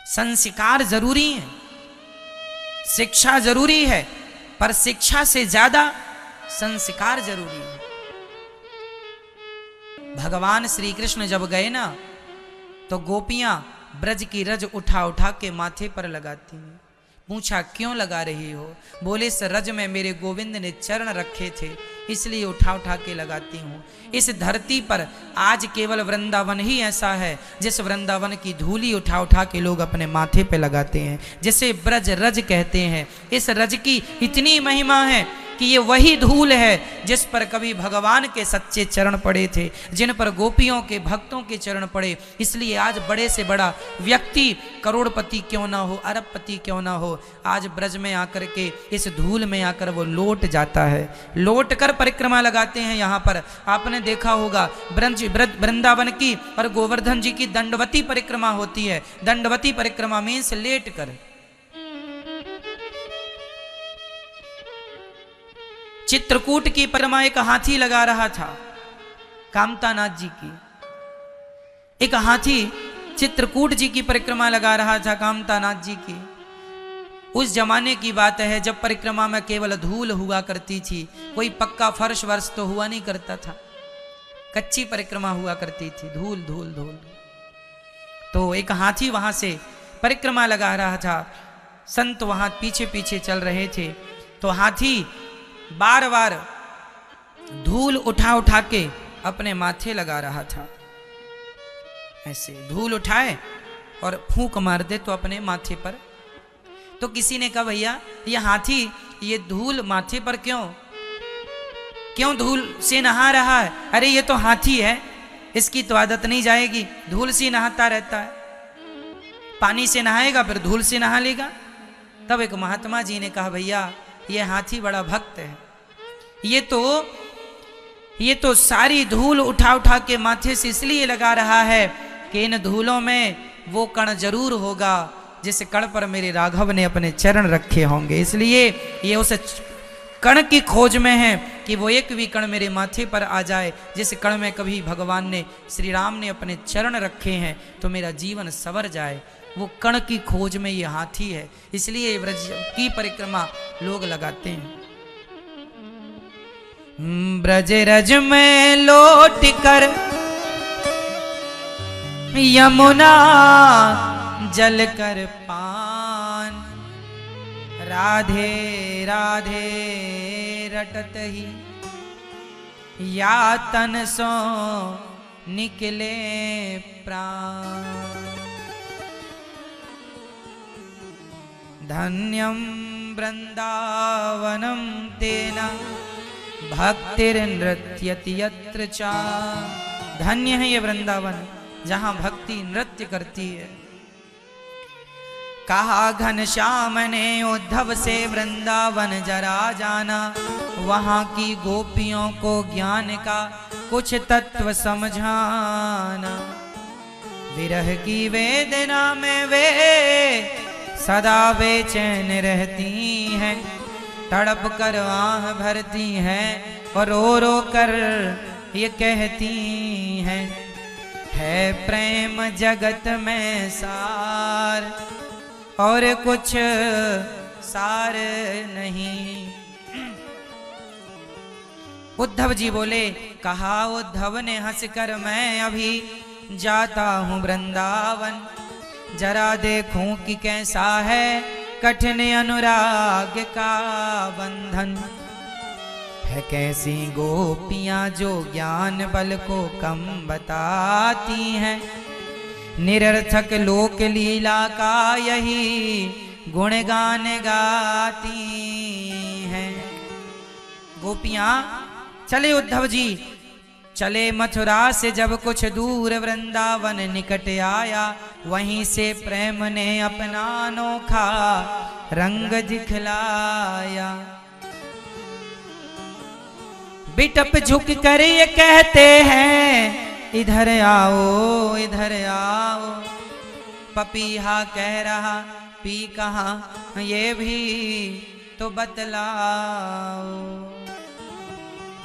संस्कार जरूरी है, शिक्षा जरूरी है, पर शिक्षा से ज्यादा संस्कार जरूरी है। भगवान श्री कृष्ण जब गए ना तो गोपियां ब्रज की रज उठा उठा के माथे पर लगाती हैं। पूछा क्यों लगा रही हो? बोले इस रज में मेरे गोविंद ने चरण रखे थे इसलिए उठा उठा के लगाती हूँ। इस धरती पर आज केवल वृंदावन ही ऐसा है जिस वृंदावन की धूली उठा उठा के लोग अपने माथे पे लगाते हैं, जिसे ब्रज रज कहते हैं। इस रज की इतनी महिमा है कि ये वही धूल है जिस पर कभी भगवान के सच्चे चरण पड़े थे, जिन पर गोपियों के भक्तों के चरण पड़े। इसलिए आज बड़े से बड़ा व्यक्ति करोड़पति क्यों ना हो, अरबपति क्यों ना हो, आज ब्रज में आकर के इस धूल में आकर वो लौट जाता है, लौट कर परिक्रमा लगाते हैं। यहाँ पर आपने देखा होगा वृंदावन की और गोवर्धन जी की दंडवती परिक्रमा होती है। दंडवती परिक्रमा मीन्स लेट कर। चित्रकूट की परिक्रमा एक हाथी लगा रहा था, कामतानाथ जी की। एक हाथी चित्रकूट जी की परिक्रमा लगा रहा था, कामतानाथ जी की। उस जमाने की बात है जब परिक्रमा में केवल धूल हुआ करती थी, कोई पक्का फर्श वर्श तो हुआ नहीं करता था, कच्ची परिक्रमा हुआ करती थी, धूल धूल धूल। तो एक हाथी वहां से परिक्रमा लगा रहा था, संत वहां पीछे पीछे चल रहे थे। तो हाथी बार बार धूल उठा उठा के अपने माथे लगा रहा था। ऐसे धूल उठाए और फूंक मार दे तो अपने माथे पर। तो किसी ने कहा भैया ये हाथी ये धूल माथे पर क्यों धूल से नहा रहा है? अरे ये तो हाथी है, इसकी तो आदत नहीं जाएगी, धूल से नहाता रहता है, पानी से नहाएगा फिर धूल से नहा लेगा। तब एक महात्मा जी ने कहा भैया ये हाथी बड़ा भक्त है, ये तो सारी धूल उठा उठा के माथे से इसलिए लगा रहा है कि इन धूलों में वो कण जरूर होगा जिस कण पर मेरे राघव ने अपने चरण रखे होंगे, इसलिए ये उस कण की खोज में है कि वो एक भी कण मेरे माथे पर आ जाए जिस कण में कभी भगवान ने श्री राम ने अपने चरण रखे हैं तो मेरा जीवन संवर जाए। वो कण की खोज में ये हाथी है, इसलिए ब्रज की परिक्रमा लोग लगाते हैं। ब्रज रज में लौट कर यमुना जल कर पान, राधे राधे रटत ही या तन सो निकले प्राण। धन्यं वृंदावनं तेन भक्तिर्नृत्यति यत्र चा। धन्य है ये वृंदावन जहाँ भक्ति नृत्य करती है। कहा घनश्याम ने उद्धव से वृंदावन जरा जाना, वहाँ की गोपियों को ज्ञान का कुछ तत्व समझाना। विरह की वेदना में वे सदा बेचैन रहती हैं, तड़प कर आह भरती हैं और रो रो कर ये कहती हैं, है प्रेम जगत में सार और कुछ सार नहीं। उद्धव जी बोले, कहा उद्धव ने हंसकर मैं अभी जाता हूँ वृंदावन, जरा देखूं कि कैसा है कठिन अनुराग का बंधन। है कैसी गोपियां जो ज्ञान बल को कम बताती हैं, निरर्थक लोक लीला का यही गुणगान गाती हैं। गोपियां चले उद्धव जी चले मथुरा से जब कुछ दूर वृंदावन निकट आया, वहीं से प्रेम ने अपना अनोखा रंग दिखलाया। बिटप झुक कर ये कहते हैं इधर आओ इधर आओ, पपीहा कह रहा पी कहाँ ये भी तो बतलाओ।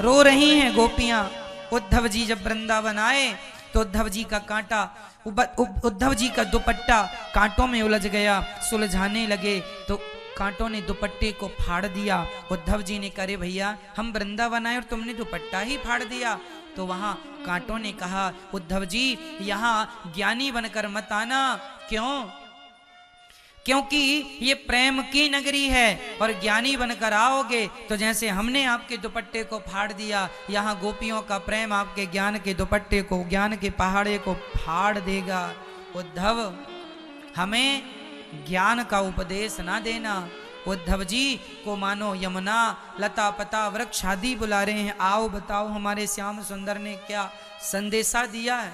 रो रही हैं गोपियां। उद्धव जी जब वृंदावन आए तो उद्धव जी का कांटा उद्धव जी का दुपट्टा कांटों में उलझ गया। सुलझाने लगे तो कांटों ने दुपट्टे को फाड़ दिया। उद्धव जी ने कहा भैया हम वृंदावन आए और तुमने दुपट्टा ही फाड़ दिया। तो वहां कांटों ने कहा उद्धव जी यहाँ ज्ञानी बनकर मत आना। क्यों? क्योंकि ये प्रेम की नगरी है और ज्ञानी बनकर आओगे तो जैसे हमने आपके दुपट्टे को फाड़ दिया, यहाँ गोपियों का प्रेम आपके ज्ञान के दुपट्टे को, ज्ञान के पहाड़े को फाड़ देगा। उद्धव हमें ज्ञान का उपदेश ना देना। उद्धव जी को मानो यमुना लता पता वृक्ष आदि बुला रहे हैं, आओ बताओ हमारे श्याम सुंदर ने क्या संदेशा दिया है।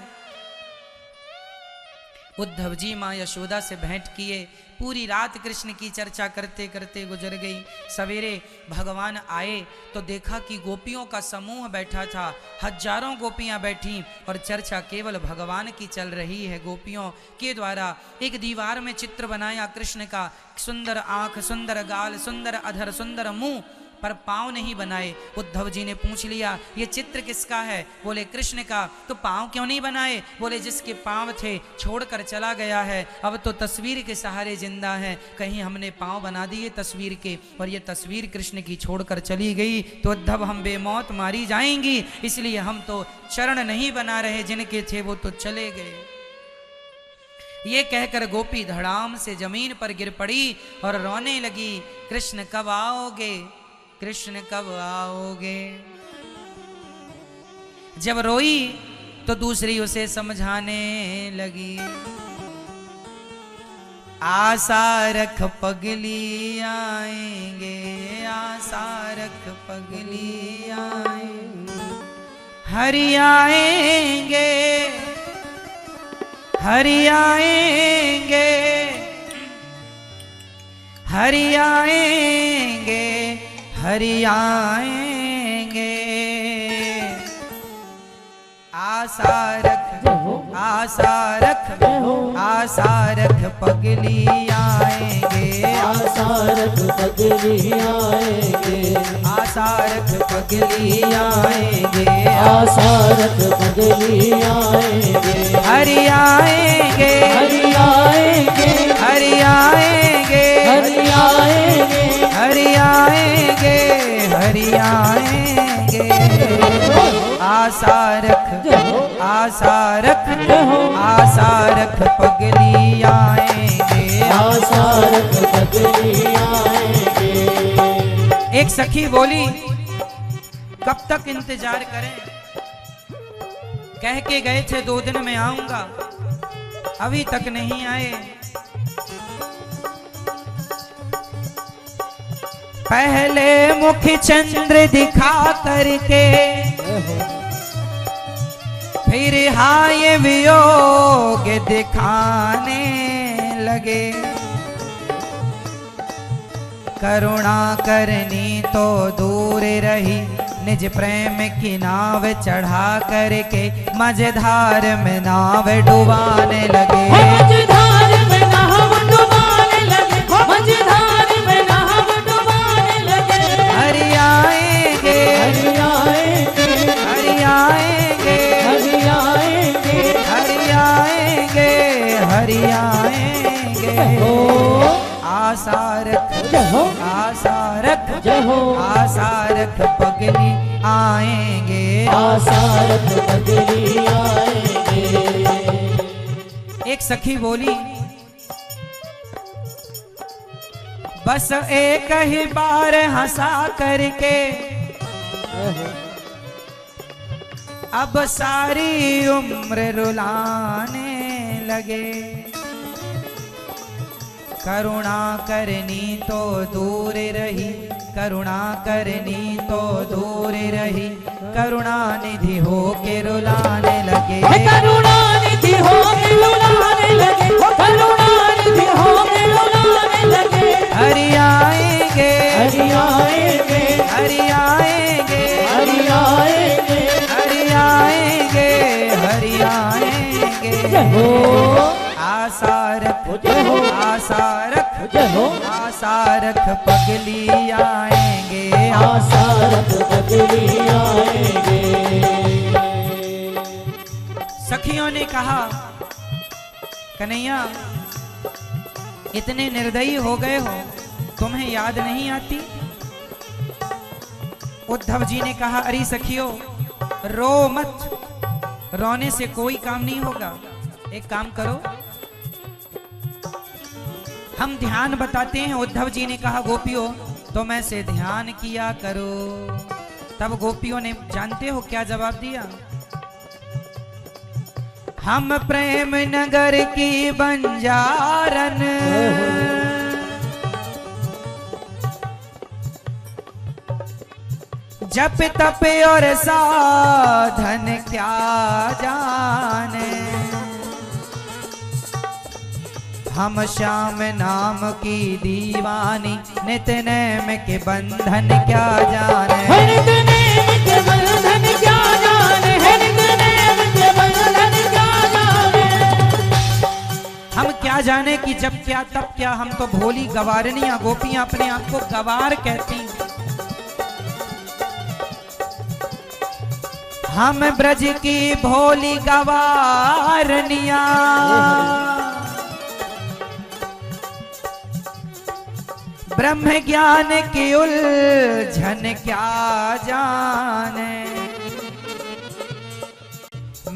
उद्धव जी माँ यशोदा से भेंट किए। पूरी रात कृष्ण की चर्चा करते करते गुजर गई। सवेरे भगवान आए तो देखा कि गोपियों का समूह बैठा था, हजारों गोपियां बैठी और चर्चा केवल भगवान की चल रही है। गोपियों के द्वारा एक दीवार में चित्र बनाया कृष्ण का, सुंदर आंख, सुंदर गाल, सुंदर अधर, सुंदर मुंह, पर पांव नहीं बनाए। उद्धव जी ने पूछ लिया ये चित्र किसका है? बोले कृष्ण का। तो पांव क्यों नहीं बनाए? बोले जिसके पांव थे छोड़कर चला गया है, अब तो तस्वीर के सहारे जिंदा है। कहीं हमने पांव बना दिए तस्वीर के और ये तस्वीर कृष्ण की छोड़कर चली गई तो उद्धव हम बेमौत मारी जाएंगी, इसलिए हम तो चरण नहीं बना रहे, जिनके थे वो तो चले गए। ये कहकर गोपी धड़ाम से जमीन पर गिर पड़ी और रोने लगी, कृष्ण कब आओगे, कृष्ण कब आओगे। जब रोई तो दूसरी उसे समझाने लगी, आशा रख पगली आएंगे, आशा रख पगली आएंगे, हरि आएंगे, हरि आएंगे, हरि आएंगे, हरि आएंगे। आशा रख, आशा रख, आशा रख पगली आएंगे, आशा रख पगली आएंगे, आशा रख पगली आएंगे, आशा रख पगली आएंगे, हरि आएंगे, हरि आएंगे, हरि आएंगे, हरि आएंगे, हरि आएंगे, हरि आएंगे। आशा रख, आशा रख, आशा रख पगली आएंगे, आशा रख पगली आएंगे। एक सखी बोली कब तक इंतजार करें, कह के गए थे 2 दिन में आऊंगा, अभी तक नहीं आए। पहले मुख चंद्र दिखा करके फिर हाय वियोग दिखाने लगे, करुणा करनी तो दूर रही, निज प्रेम की नाव चढ़ा करके मझधार में नाव डुबाने लगे, मझधार में नाव डुबाने लगे, मझधार में नाव डुबाने लगे। हरि आएंगे, हरि आएंगे, हरि आएंगे, हरि आएंगे, हरि आएंगे, हरि आएंगे। आशा रख, आशा रख, आशा रख पगली आएंगे, आशा रख पगली आएंगे। एक सखी बोली बस एक ही बार हंसा करके अब सारी उम्र रुलाने लगे, करुणा करनी तो दूर रही, करुणा करनी तो दूर रही, करुणा निधि हो के रुलाने लगे, करुणा निधि हो के रुलाने लगे, करुणा निधि हो के रुलाने लगे। हरि आएंगे, हरि आएंगे, हरि आएंगे, हरि आएंगे, हरि आएंगे, हरि आएंगे। आशा रख, आशा रख, आशा रख पगली आएंगे, आशा रख पगली आएंगे। सखियों ने कहा कन्हैया इतने निर्दयी हो गए हो, तुम्हें याद नहीं आती? उद्धव जी ने कहा, अरे सखियो रो मत, रोने से कोई काम नहीं होगा। एक काम करो, हम ध्यान बताते हैं। उद्धव जी ने कहा, गोपियों तुम ऐसे ध्यान किया करो। तब गोपियों ने जानते हो क्या जवाब दिया? हम प्रेम नगर की बंजारन, जप तप और साधन क्या जाने, हम श्याम नाम की दीवानी, नित नेम के बंधन क्या जाने। नित नेम के बंधन क्या जाने, नित नेम के बंधन क्या जाने। हम क्या जाने कि जब क्या तब क्या, हम तो भोली गवारनियां। गोपियां अपने आप को गवार कहती। हम ब्रज की भोली गवारनिया, ब्रह्म ज्ञान की उलझन क्या जाने।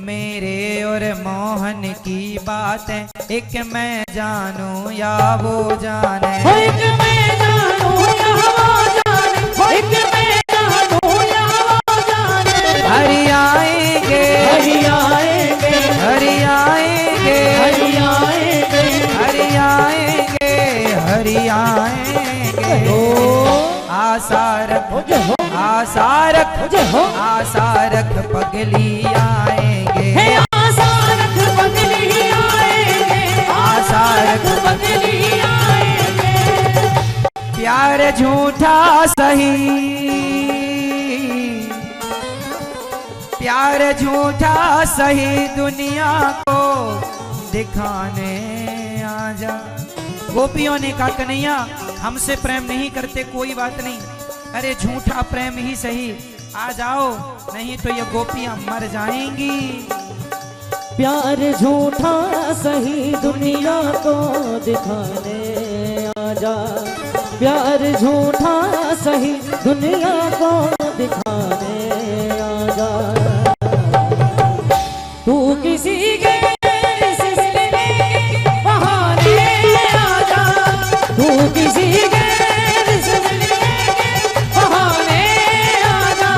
मेरे और मोहन की बातें एक मैं जानूं या वो जाने। एक मैं जानूं या वो जाने, एक मैं जानूं या वो जाने। हरि आएंगे, हरि आएंगे, हरि आएंगे, हरि आएंगे, हरि आएंगे, हरि आएंगे। आशा रख, आशा रख, आशा रख पगली आएंगे। आशा रख पगली आएंगे, आशा रख पगली आएंगे। प्यार झूठा सही, प्यार झूठा सही, दुनिया को दिखाने आजा। गोपियों ने कहा, कन्हैया हमसे प्रेम नहीं करते कोई बात नहीं, अरे झूठा प्रेम ही सही, आ जाओ, नहीं तो ये गोपियां मर जाएंगी। प्यार झूठा सही, दुनिया को दिखाने आजा। प्यार झूठा सही, दुनिया को दिखाने आजा। तू किसी के सिलसिले के बहाने आजा, तू किसी के सिलसिले के बहाने आजा।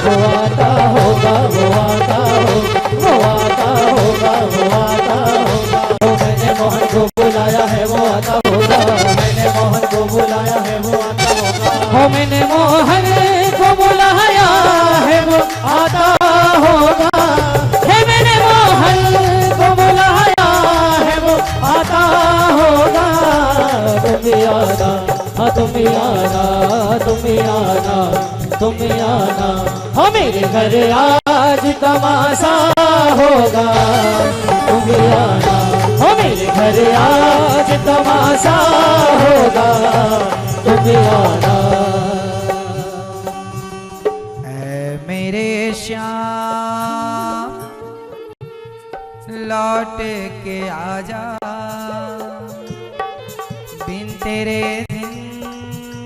वो आता होगा, वो आता होगा, वो आता होगा, वो आता होगा। वो मैंने मोहन को बुलाया है, वो आता होगा। मैंने मोहन को बुलाया है, वो आता होगा। हो मैंने मोहन को बुलाया है, वो आता होगा। है मैंने मोहन को बुलाया है, वो आता होगा। तुम आना, हाँ तुम आना, तुम आना, तुम आना। हाँ मेरे घर आज तमाशा होगा। तुम आना, हाँ मेरे घर आज तमाशा होगा। तुम आना। ऐ मेरे श्याम लौट के आजा, बिन तेरे जिंदगी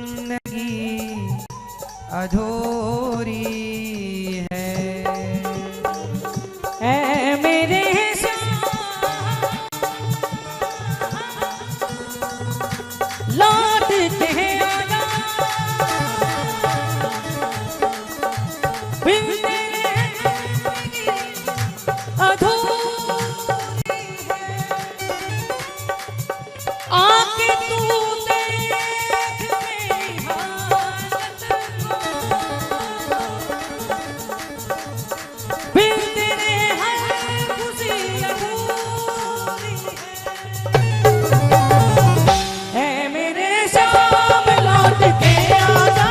अधूरी है। ऐ मेरे लौट के आजा, बिन तेरे अधूरी है। आके तू देख मेरी हालत को, बिन तेरे हर खुशी अधूरी है। ऐ मेरे श्याम लौट के आजा,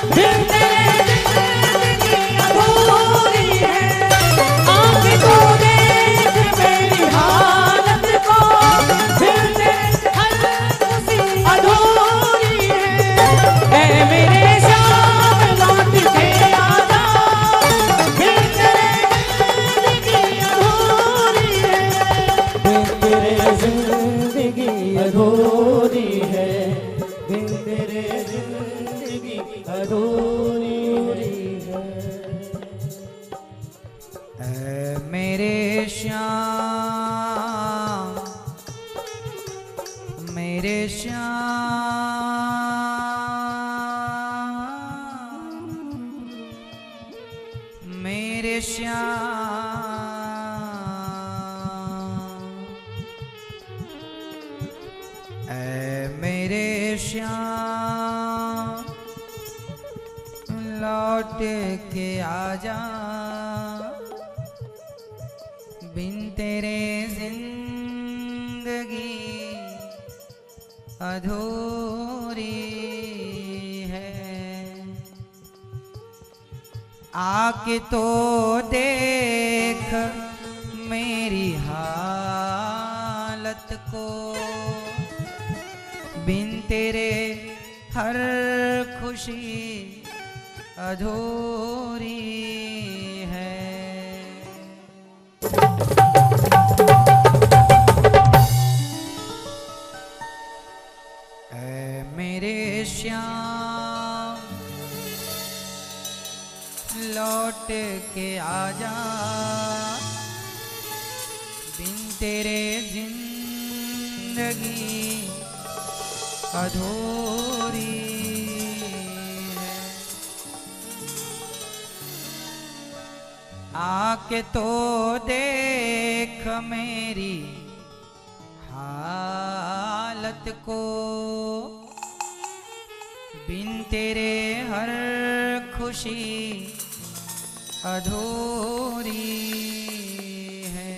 बिन तेरे जिंदगी अधूरी है। आके तू देख मेरी हालत को, बिन तेरे हर अधूरी है, बिन तेरे जिंदगी अधूरी है। ऐ मेरे श्याम, मेरे श्याम, मेरे श्याम, ऐ मेरे श्याम, लौट के आजा, बिन तेरे जिंदगी अधूरी है। आके तो देख मेरी हालत को, बिन तेरे हर खुशी अधूरी है। ऐ मेरे श्याम, लौट के आजा, बिन तेरे जिंदगी अधूरी है। आके तो देख मेरी हालत को, बिन तेरे हर खुशी अधूरी है।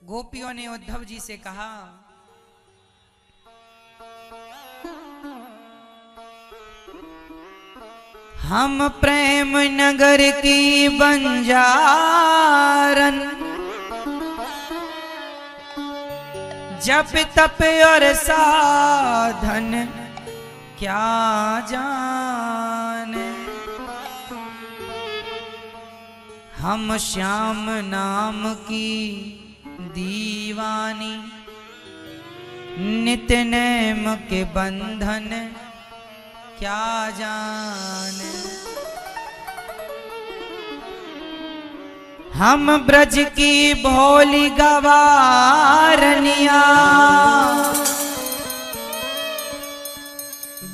गोपियों ने उद्धव जी से कहा, हम प्रेम नगर की बंजारन, जप तप और साधन क्या जाने। हम श्याम नाम की दीवानी, नित नेम के बंधन क्या जाने। हम ब्रज की भोली गवारनिया,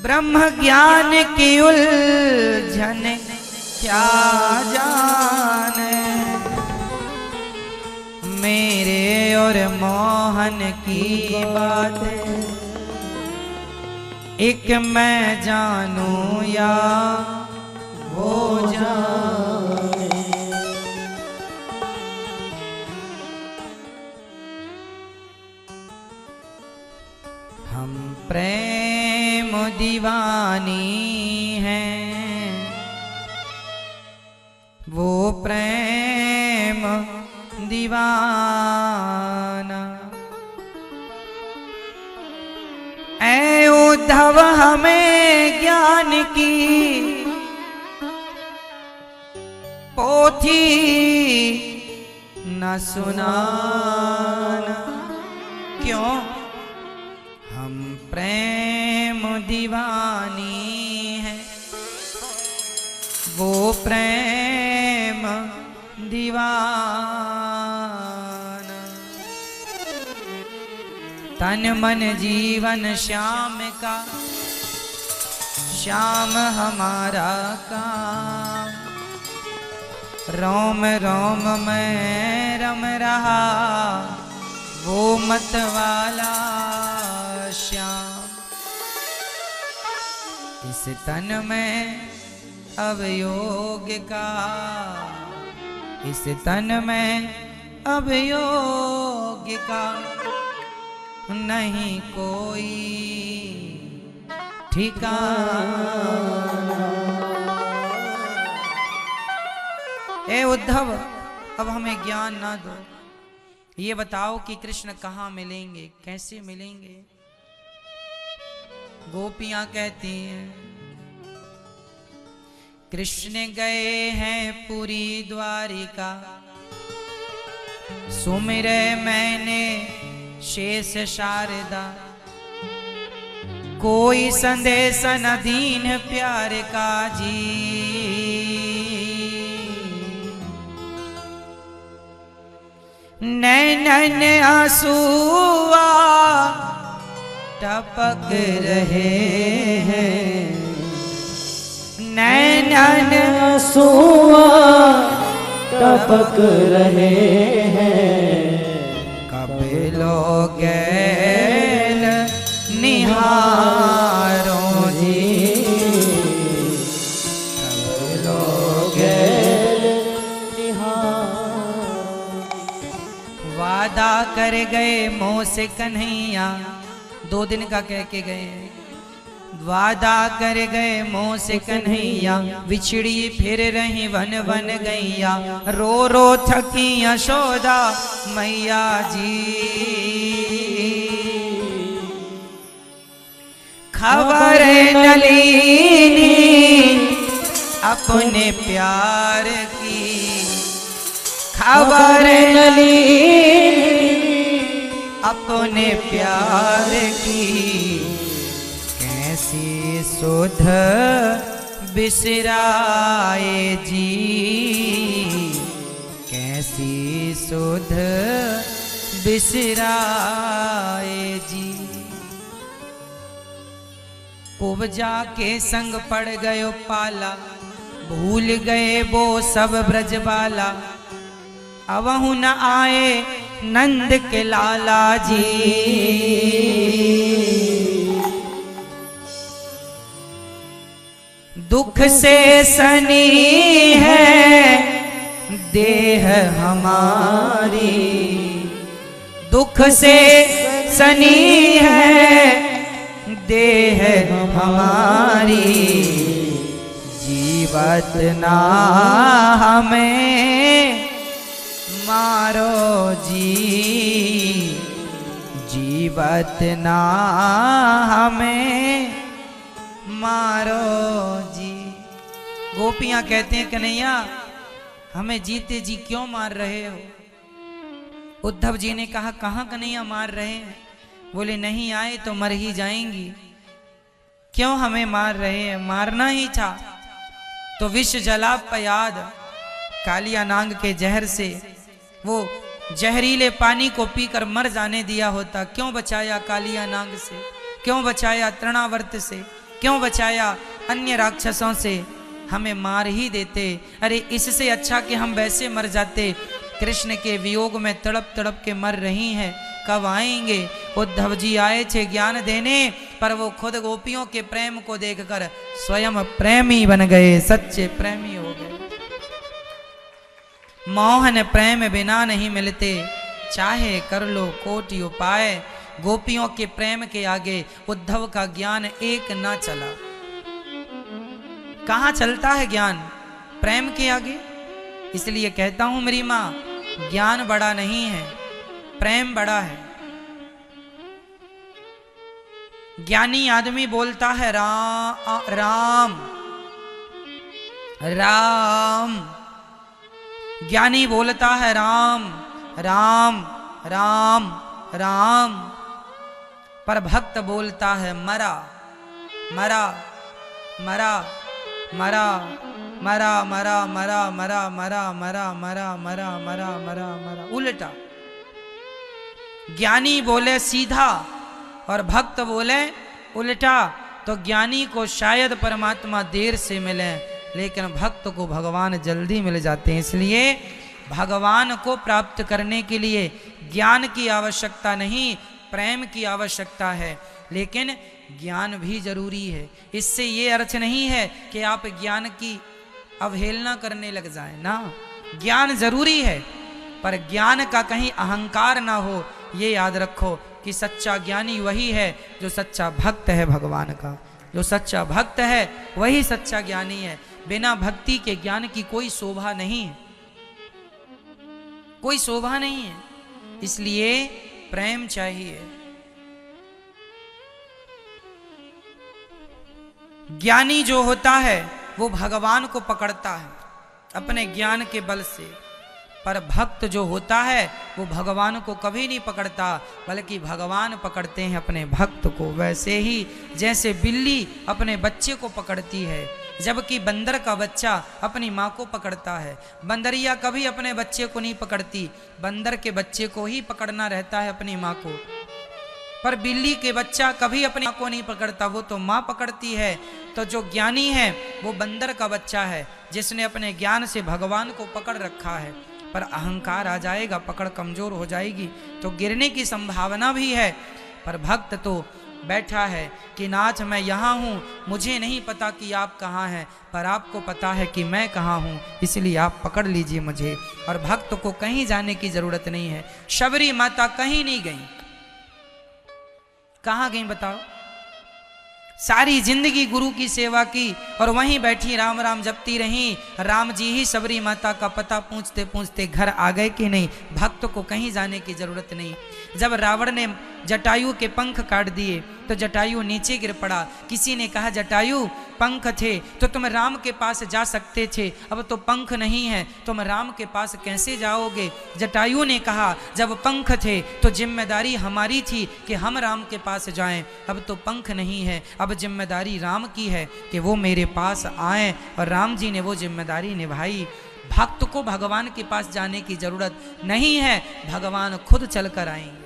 ब्रह्म ज्ञान की उलझन क्या जाने। मेरे और मोहन की बातें एक मैं जानूं या वो जाने। हम प्रेम दीवानी हैं, वो प्रेम दीवाना। ऐ उद्धव हमें ज्ञान की पोथी न सुनाना। क्यों? हम प्रेम दीवानी हैं, वो प्रेम दीवाना। तन मन जीवन श्याम का, श्याम हमारा काम। रोम रोम में रम रहा वो मत वाला श्याम। इस तन में अवयोग का, इस तन में अवयोग का नहीं कोई ठिकाना। ए उद्धव, अब हमें ज्ञान ना दो, ये बताओ कि कृष्ण कहाँ मिलेंगे, कैसे मिलेंगे। गोपियां कहती हैं कृष्ण गए हैं पुरी द्वारिका, सुमिरे मैंने शेष शारदा, कोई संदेश न दीन प्यार का जी। नैनन आंसुआ टपक रहे हैं, नैनन आंसुआ टपक रहे हैं, कब लोगे निहारों जी, कब लोगे वादा कर गए मोह से कन्हैया, 2 दिन का कह के गए, वादा कर गए मोह से कन्हैया, बिछड़ी फिर रही वन वन गैया, रो रो थकी यशोदा मैया जी। खबर न लीनी अपने प्यार की, खबर न लीनी अपने प्यार की, कैसी सुध बिसराए जी, कैसी सुध बिसराए जी। कुब्जा के संग पड़ गयो पाला, भूल गए वो सब ब्रजबाला, अवहु न आए नंद के लाला जी। दुख से सनी है देह हमारी, दुख से सनी है देह हमारी, जीवत ना हमें मारो जी, जीवत ना हमें मारो जी। गोपियां कहते हैं कन्हैया हमें जीते जी क्यों मार रहे हो। उद्धव जी ने कहा कहां कन्हैया मार रहे हैं। बोले नहीं आए तो मर ही जाएंगी, क्यों हमें मार रहे हैं। मारना ही था तो विष जला पयाद, कालिया नांग के जहर से वो जहरीले पानी को पीकर मर जाने दिया होता। क्यों बचाया कालिया नांग से, क्यों बचाया तृणावर्त से, क्यों बचाया अन्य राक्षसों से। हमें मार ही देते। अरे इससे अच्छा कि हम वैसे मर जाते। कृष्ण के वियोग में तड़प तड़प के मर रही हैं, कब आएंगे। उद्धव जी आए थे ज्ञान देने, पर वो खुद गोपियों के प्रेम को देखकर स्वयं प्रेमी बन गए, सच्चे प्रेमी हो गए। मोहन प्रेम बिना नहीं मिलते, चाहे कर लो कोटि उपाय। गोपियों के प्रेम के आगे उद्धव का ज्ञान एक ना चला। कहां चलता है ज्ञान प्रेम के आगे। इसलिए कहता हूं मेरी मां, ज्ञान बड़ा नहीं है, प्रेम बड़ा है। ज्ञानी आदमी बोलता है राम राम, ज्ञानी बोलता है राम राम राम राम, पर भक्त बोलता है मरा मरा मरा मरा मरा मरा मरा मरा मरा मरा मरा मरा मरा मरा मरा, उल्टा। ज्ञानी बोले सीधा और भक्त बोले उल्टा, तो ज्ञानी को शायद परमात्मा देर से मिले, लेकिन भक्त को भगवान जल्दी मिल जाते हैं। इसलिए भगवान को प्राप्त करने के लिए ज्ञान की आवश्यकता नहीं, प्रेम की आवश्यकता है। लेकिन ज्ञान भी जरूरी है। इससे ये अर्थ नहीं है कि आप ज्ञान की अवहेलना करने लग जाएं ना। ज्ञान जरूरी है, पर ज्ञान का कहीं अहंकार ना हो। ये याद रखो कि सच्चा ज्ञानी वही है जो सच्चा भक्त है भगवान का। जो सच्चा भक्त है वही सच्चा ज्ञानी है। बिना भक्ति के ज्ञान की कोई शोभा नहीं है, कोई शोभा नहीं है। इसलिए प्रेम चाहिए। ज्ञानी जो होता है वो भगवान को पकड़ता है अपने ज्ञान के बल से, पर भक्त जो होता है वो भगवान को कभी नहीं पकड़ता, बल्कि भगवान पकड़ते हैं अपने भक्त को। वैसे ही जैसे बिल्ली अपने बच्चे को पकड़ती है, जबकि बंदर का बच्चा अपनी माँ को पकड़ता है। बंदरिया कभी अपने बच्चे को नहीं पकड़ती, बंदर के बच्चे को ही पकड़ना रहता है अपनी माँ को। पर बिल्ली के बच्चा कभी अपनी माँ को नहीं पकड़ता, वो तो माँ पकड़ती है। तो जो ज्ञानी है वो बंदर का बच्चा है, जिसने अपने ज्ञान से भगवान को पकड़ रखा है। पर अहंकार आ जाएगा, पकड़ कमजोर हो जाएगी तो गिरने की संभावना भी है। पर भक्त तो बैठा है कि नाथ मैं यहाँ हूँ, मुझे नहीं पता कि आप कहाँ हैं, पर आपको पता है कि मैं कहाँ हूँ, इसलिए आप पकड़ लीजिए मुझे। और भक्त को कहीं जाने की जरूरत नहीं है। शबरी माता कहीं नहीं गई, कहाँ गई बताओ? सारी जिंदगी गुरु की सेवा की और वहीं बैठी राम राम जपती रही। राम जी ही शबरी माता का पता पूछते पूछते घर आ गए कि नहीं। भक्त को कहीं जाने की जरूरत नहीं। जब रावण ने जटायु के पंख काट दिए तो जटायु नीचे गिर पड़ा। किसी ने कहा जटायु पंख थे तो तुम राम के पास जा सकते थे, अब तो पंख नहीं है, तुम राम के पास कैसे जाओगे? जटायु ने कहा जब पंख थे तो जिम्मेदारी हमारी थी कि हम राम के पास जाएं, अब तो पंख नहीं है, अब जिम्मेदारी राम की है कि वो मेरे पास आए। और राम जी ने वो जिम्मेदारी निभाई। भक्त को भगवान के पास जाने की जरूरत नहीं है, भगवान खुद चलकर आएंगे।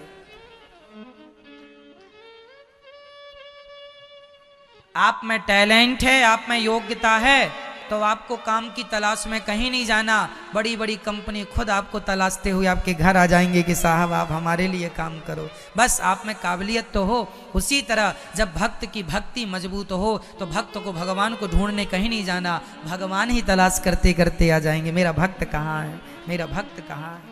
आप में टैलेंट है, आप में योग्यता है तो आपको काम की तलाश में कहीं नहीं जाना। बड़ी बड़ी कंपनी खुद आपको तलाशते हुए आपके घर आ जाएंगे कि साहब आप हमारे लिए काम करो। बस आप में काबिलियत तो हो। उसी तरह जब भक्त की भक्ति मजबूत हो तो भक्त को भगवान को ढूंढने कहीं नहीं जाना, भगवान ही तलाश करते करते आ जाएंगे। मेरा भक्त कहाँ है, मेरा भक्त कहाँ है?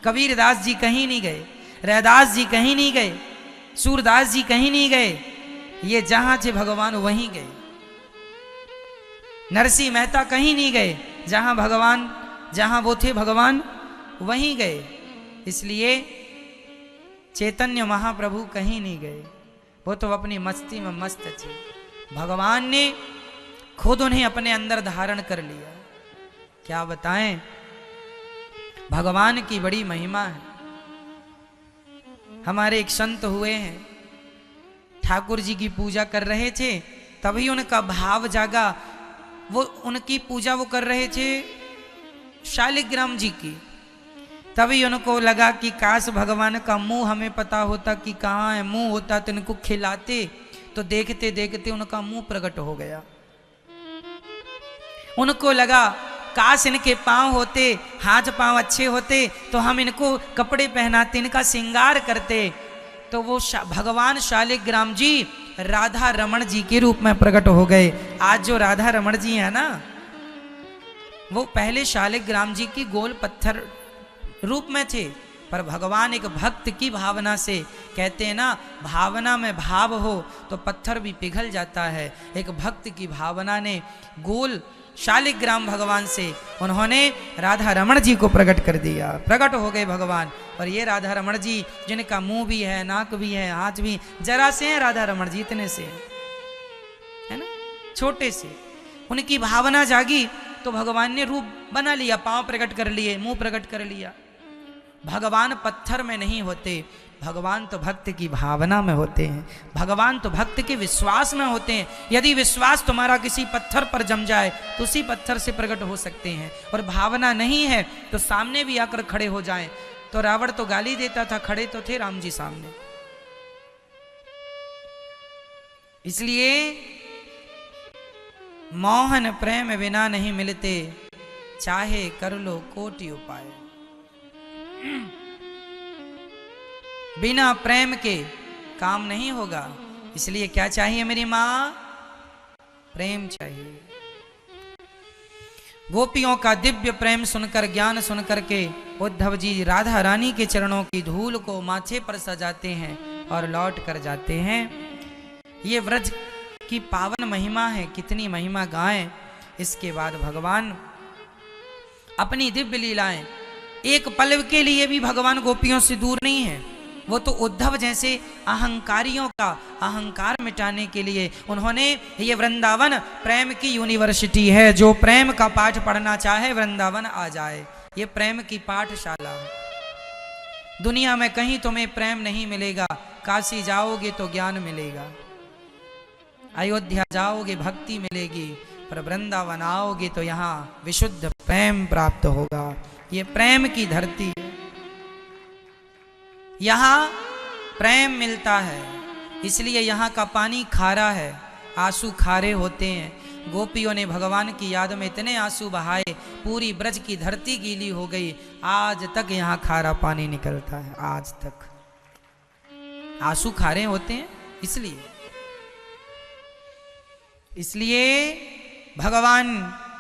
कबीरदास जी कहीं नहीं गए, रैदास जी कहीं नहीं गए, सूरदास जी कहीं नहीं गए, ये जहां थे भगवान वहीं गए। नरसिंह मेहता कहीं नहीं गए, जहां वो थे भगवान वहीं गए। इसलिए चैतन्य महाप्रभु कहीं नहीं गए, वो तो अपनी मस्ती में मस्त थे। भगवान ने खुद उन्हें अपने अंदर धारण कर लिया। क्या बताएं, भगवान की बड़ी महिमा है। हमारे एक संत हुए हैं, ठाकुर जी की पूजा कर रहे थे, तभी उनका भाव जागा। वो उनकी पूजा वो कर रहे थे शालिग्राम जी की, तभी उनको लगा कि काश भगवान का मुंह हमें पता होता कि कहाँ है, मुंह होता तो इनको खिलाते। तो देखते देखते उनका मुंह प्रकट हो गया। उनको लगा काश इनके पांव होते, हाथ पांव अच्छे होते तो हम इनको कपड़े पहनाते, इनका श्रृंगार करते। तो वो भगवान शालिग्राम जी राधा रमण जी के रूप में प्रकट हो गए। आज जो राधा रमण जी है ना, वो पहले शालिग्राम जी की गोल पत्थर रूप में थे, पर भगवान एक भक्त की भावना से, कहते हैं ना भावना में भाव हो तो पत्थर भी पिघल जाता है। एक भक्त की भावना ने गोल शालिग्राम भगवान से उन्होंने राधा रमण जी को प्रकट कर दिया। प्रकट हो गए भगवान। और ये राधा रमण जी जिनका मुंह भी है, नाक भी है, हाथ भी जरा से हैं, राधा रमण जी इतने से है ना, छोटे से। उनकी भावना जागी तो भगवान ने रूप बना लिया, पांव प्रकट कर लिए, मुंह प्रकट कर लिया। भगवान पत्थर में नहीं होते, भगवान तो भक्त की भावना में होते हैं, भगवान तो भक्त के विश्वास में होते हैं। यदि विश्वास तुम्हारा किसी पत्थर पर जम जाए तो उसी पत्थर से प्रकट हो सकते हैं, और भावना नहीं है तो सामने भी आकर खड़े हो जाएं। तो रावण तो गाली देता था, खड़े तो थे राम जी सामने। इसलिए मोहन प्रेम बिना नहीं मिलते, चाहे कर लो कोटि उपाय। बिना प्रेम के काम नहीं होगा। इसलिए क्या चाहिए मेरी मां? प्रेम चाहिए। गोपियों का दिव्य प्रेम सुनकर, ज्ञान सुनकर के उद्धव जी राधा रानी के चरणों की धूल को माथे पर सजाते हैं और लौट कर जाते हैं। ये व्रज की पावन महिमा है, कितनी महिमा गाएं। इसके बाद भगवान अपनी दिव्य लीलाएं, एक पल के लिए भी भगवान गोपियों से दूर नहीं है। वो तो उद्धव जैसे अहंकारियों का अहंकार मिटाने के लिए उन्होंने ये वृंदावन प्रेम की यूनिवर्सिटी है। जो प्रेम का पाठ पढ़ना चाहे वृंदावन आ जाए, ये प्रेम की पाठशाला है। दुनिया में कहीं तुम्हें प्रेम नहीं मिलेगा। काशी जाओगे तो ज्ञान मिलेगा, अयोध्या जाओगे भक्ति मिलेगी, पर वृंदावन आओगे तो यहाँ विशुद्ध प्रेम प्राप्त होगा। ये प्रेम की धरती है, यहाँ प्रेम मिलता है, इसलिए यहाँ का पानी खारा है, आंसू खारे होते हैं। गोपियों ने भगवान की याद में इतने आंसू बहाए, पूरी ब्रज की धरती गीली हो गई। आज तक यहाँ खारा पानी निकलता है, आज तक आंसू खारे होते हैं। इसलिए भगवान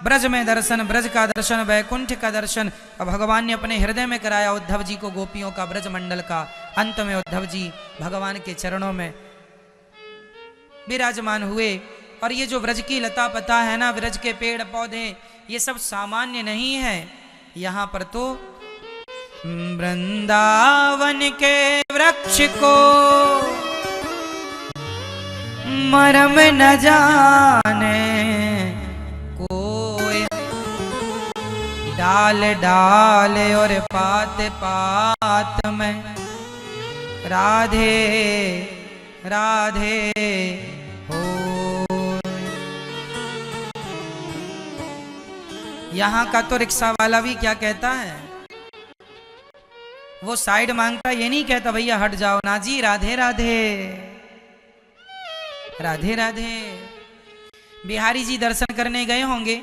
ब्रज में दर्शन, ब्रज का दर्शन, वैकुंठ का दर्शन अब भगवान ने अपने हृदय में कराया उद्धव जी को, गोपियों का ब्रज मंडल का। अंत में उद्धव जी भगवान के चरणों में विराजमान हुए। और ये जो ब्रज की लता पता है ना, ब्रज के पेड़ पौधे, ये सब सामान्य नहीं है। यहाँ पर तो वृंदावन के वृक्ष को मरम न जाने कोई, डाल डाल और पात पात में राधे राधे हो। यहाँ का तो रिक्शा वाला भी क्या कहता है, वो साइड मांगता, ये नहीं कहता भैया हट जाओ ना जी, राधे राधे राधे राधे। बिहारी जी दर्शन करने गए होंगे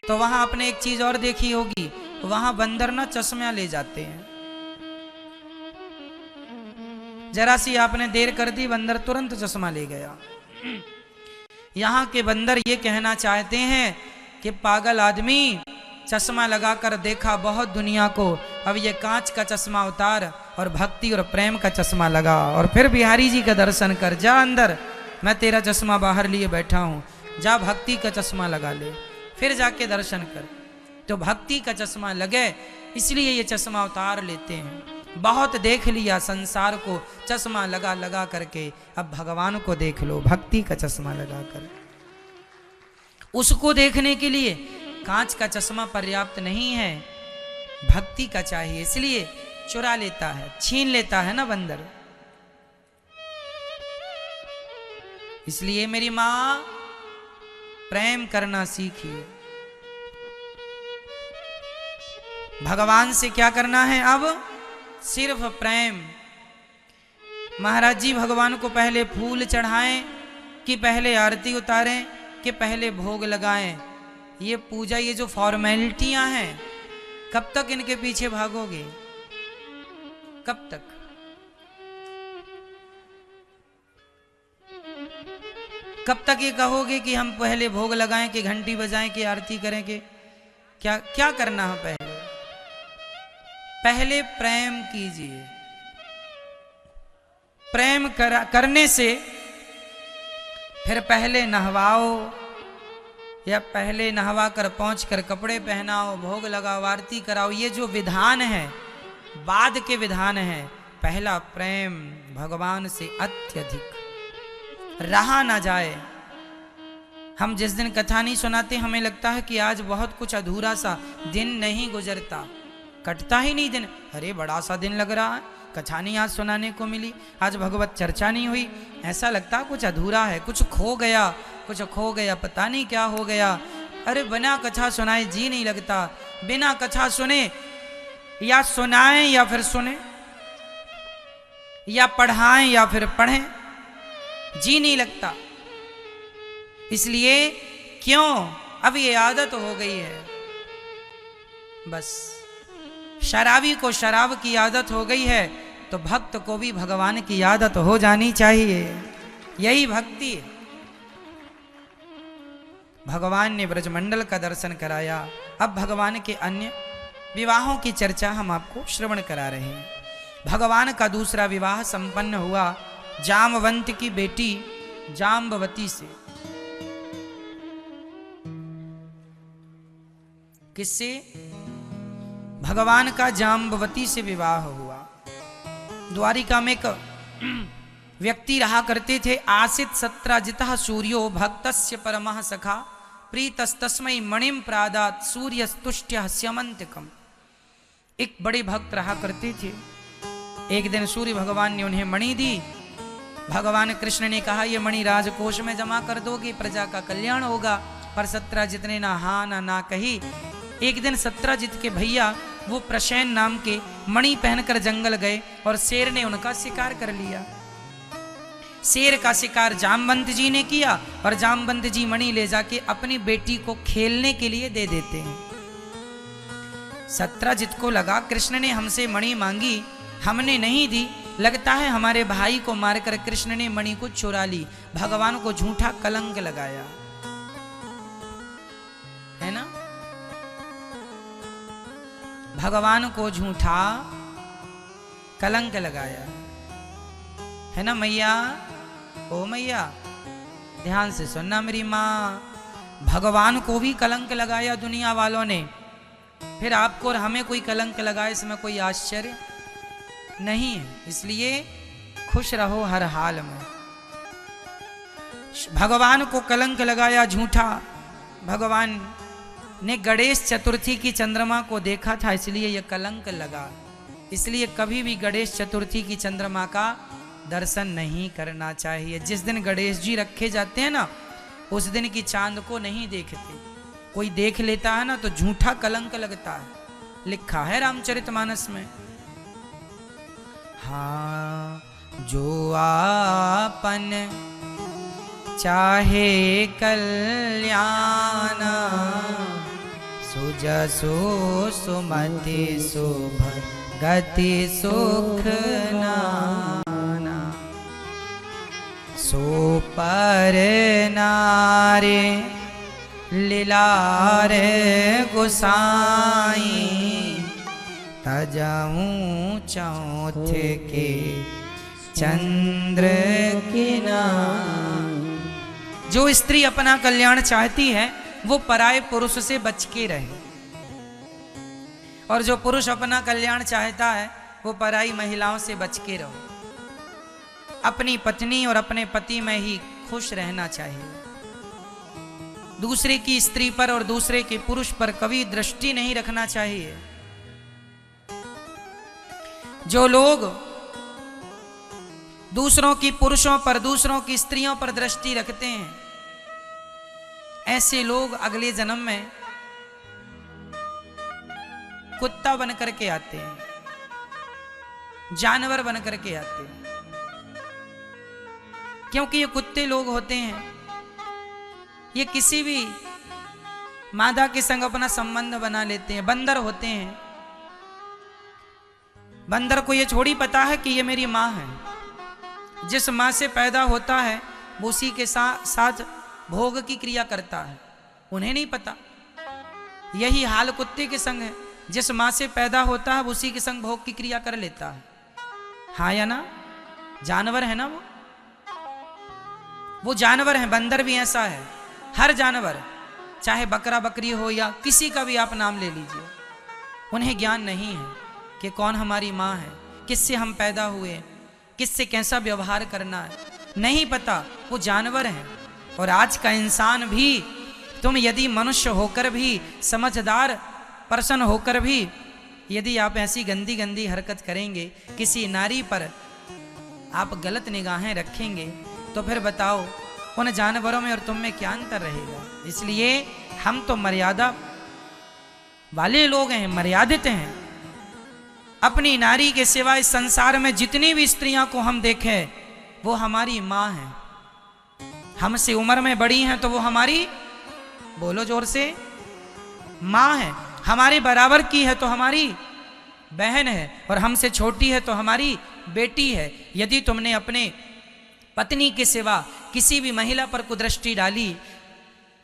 तो वहां आपने एक चीज और देखी होगी, वहां बंदर ना चश्मा ले जाते हैं। जरा सी आपने देर कर दी, बंदर तुरंत चश्मा ले गया। यहाँ के बंदर ये कहना चाहते हैं कि पागल आदमी, चश्मा लगाकर देखा बहुत दुनिया को, अब ये कांच का चश्मा उतार और भक्ति और प्रेम का चश्मा लगा और फिर बिहारी जी का दर्शन कर। जा अंदर, मैं तेरा चश्मा बाहर लिए बैठा हूं, जा भक्ति का चश्मा लगा ले, फिर जाके दर्शन कर। तो भक्ति का चश्मा लगे, इसलिए ये चश्मा उतार लेते हैं। बहुत देख लिया संसार को चश्मा लगा लगा करके, अब भगवान को देख लो भक्ति का चश्मा लगा कर। उसको देखने के लिए कांच का चश्मा पर्याप्त नहीं है, भक्ति का चाहिए, इसलिए चुरा लेता है, छीन लेता है ना बंदर। इसलिए मेरी मां, प्रेम करना सीखिए। भगवान से क्या करना है अब, सिर्फ प्रेम। महाराज जी भगवान को पहले फूल चढ़ाएं कि पहले आरती उतारें कि पहले भोग लगाएं, ये पूजा, ये जो फॉर्मेलिटियां हैं, कब तक इनके पीछे भागोगे, कब तक? कब तक ये कहोगे कि हम पहले भोग लगाएं कि घंटी बजाएं कि आरती करें कि क्या क्या करना है? पहले प्रेम कीजिए। प्रेम करने से फिर पहले नहवाओ, या पहले नहवा कर पहुंच कर कपड़े पहनाओ, भोग लगाओ, आरती कराओ। ये जो विधान है बाद के विधान है। पहला प्रेम भगवान से अत्यधिक रहा ना जाए। हम जिस दिन कथा नहीं सुनाते हमें लगता है कि आज बहुत कुछ अधूरा सा, दिन नहीं गुजरता, कटता ही नहीं दिन। अरे बड़ा सा दिन लग रहा है, कथा नहीं आज सुनाने को मिली, आज भगवत चर्चा नहीं हुई, ऐसा लगता कुछ अधूरा है, कुछ खो गया, कुछ खो गया, पता नहीं क्या हो गया। अरे बिना कथा सुनाए जी नहीं लगता, बिना कथा सुने या सुनाएं या फिर सुने, या पढ़ाएं या फिर पढ़ें, जी नहीं लगता। इसलिए क्यों, अब ये आदत हो गई है, बस शराबी को शराब की आदत हो गई है, तो भक्त को भी भगवान की आदत हो जानी चाहिए। यही भक्ति है। भगवान ने ब्रजमंडल का दर्शन कराया, अब भगवान के अन्य विवाहों की चर्चा हम आपको श्रवण करा रहे हैं। भगवान का दूसरा विवाह संपन्न हुआ जामवंत की बेटी जाम्बवती से। किससे? भगवान का जाम्बवती से विवाह हुआ। द्वारिका में एक व्यक्ति रहा करते थे। आसित सत्राजितः सूर्यो भक्तस्य परमः सखा प्रीतस्तस्मै मणिम प्रादात सूर्यस्तुष्ट्य स्यमंतिकम। एक बड़े भक्त रहा करते थे। एक दिन सूर्य भगवान ने उन्हें मणि दी। भगवान कृष्ण ने कहा ये मणि राजकोष में जमा कर दोगे, प्रजा का कल्याण होगा। पर सत्राजित ने ना हाँ ना कही। एक दिन सत्राजित के भैया वो प्रशैन नाम के मणि पहनकर जंगल गए और शेर ने उनका शिकार कर लिया। शेर का शिकार जामवंत जी ने किया और जामवंत जी मणि ले जाके अपनी बेटी को खेलने के लिए दे देते हैं। सत्राजित को लगा कृष्ण ने हमसे मणि मांगी, हमने नहीं दी, लगता है हमारे भाई को मारकर कृष्ण ने मणि को चुरा ली। भगवान को झूठा कलंक लगाया, है ना। भगवान को झूठा कलंक लगाया, है ना मैया। ओ मैया ध्यान से सुनना मेरी माँ, भगवान को भी कलंक लगाया दुनिया वालों ने, फिर आपको और हमें कोई कलंक लगाए इसमें कोई आश्चर्य नहीं है। इसलिए खुश रहो हर हाल में। भगवान को कलंक लगाया झूठा। भगवान ने गणेश चतुर्थी की चंद्रमा को देखा था, इसलिए यह कलंक लगा। इसलिए कभी भी गणेश चतुर्थी की चंद्रमा का दर्शन नहीं करना चाहिए। जिस दिन गणेश जी रखे जाते हैं ना, उस दिन की चांद को नहीं देखते। कोई देख लेता है ना तो झूठा कलंक लगता है, लिखा है रामचरितमानस में। हाँ जो आपन चाहे कल्याण सुजसो सुमति शुभ गति सुख नाना सो पर नारे लीलारे गोसाई तजाऊं चौथ के चंद्र किनार। जो स्त्री अपना कल्याण चाहती है वो पराये पुरुष से बच के रहे, और जो पुरुष अपना कल्याण चाहता है वो पराई महिलाओं से बच के रहो। अपनी पत्नी और अपने पति में ही खुश रहना चाहिए। दूसरे की स्त्री पर और दूसरे के पुरुष पर कभी दृष्टि नहीं रखना चाहिए। जो लोग दूसरों की पुरुषों पर, दूसरों की स्त्रियों पर दृष्टि रखते हैं, ऐसे लोग अगले जन्म में कुत्ता बन करके आते हैं, जानवर बन करके आते हैं। क्योंकि ये कुत्ते लोग होते हैं, ये किसी भी मादा के संग अपना संबंध बना लेते हैं। बंदर होते हैं, बंदर को ये थोड़ी पता है कि ये मेरी माँ है। जिस माँ से पैदा होता है वो उसी के साथ भोग की क्रिया करता है, उन्हें नहीं पता। यही हाल कुत्ते के संग है, जिस माँ से पैदा होता है वो उसी के संग भोग की क्रिया कर लेता है। हाँ या ना, जानवर है ना वो जानवर है। बंदर भी ऐसा है। हर जानवर, चाहे बकरा बकरी हो या किसी का भी आप नाम ले लीजिए, उन्हें ज्ञान नहीं है कि कौन हमारी माँ है, किससे हम पैदा हुए, किससे कैसा व्यवहार करना है, नहीं पता। वो जानवर हैं। और आज का इंसान भी, तुम यदि मनुष्य होकर भी, समझदार पर्सन होकर भी, यदि आप ऐसी गंदी गंदी हरकत करेंगे, किसी नारी पर आप गलत निगाहें रखेंगे, तो फिर बताओ उन जानवरों में और तुम में क्या अंतर रहेगा। इसलिए हम तो मर्यादा वाले लोग हैं, मर्यादित हैं। अपनी नारी के सिवा इस संसार में जितनी भी स्त्रियां को हम देखें वो हमारी माँ हैं। हमसे उम्र में बड़ी हैं तो वो हमारी, बोलो जोर से, माँ है। हमारे बराबर की है तो हमारी बहन है, और हमसे छोटी है तो हमारी बेटी है। यदि तुमने अपने पत्नी के सिवा किसी भी महिला पर कुदृष्टि डाली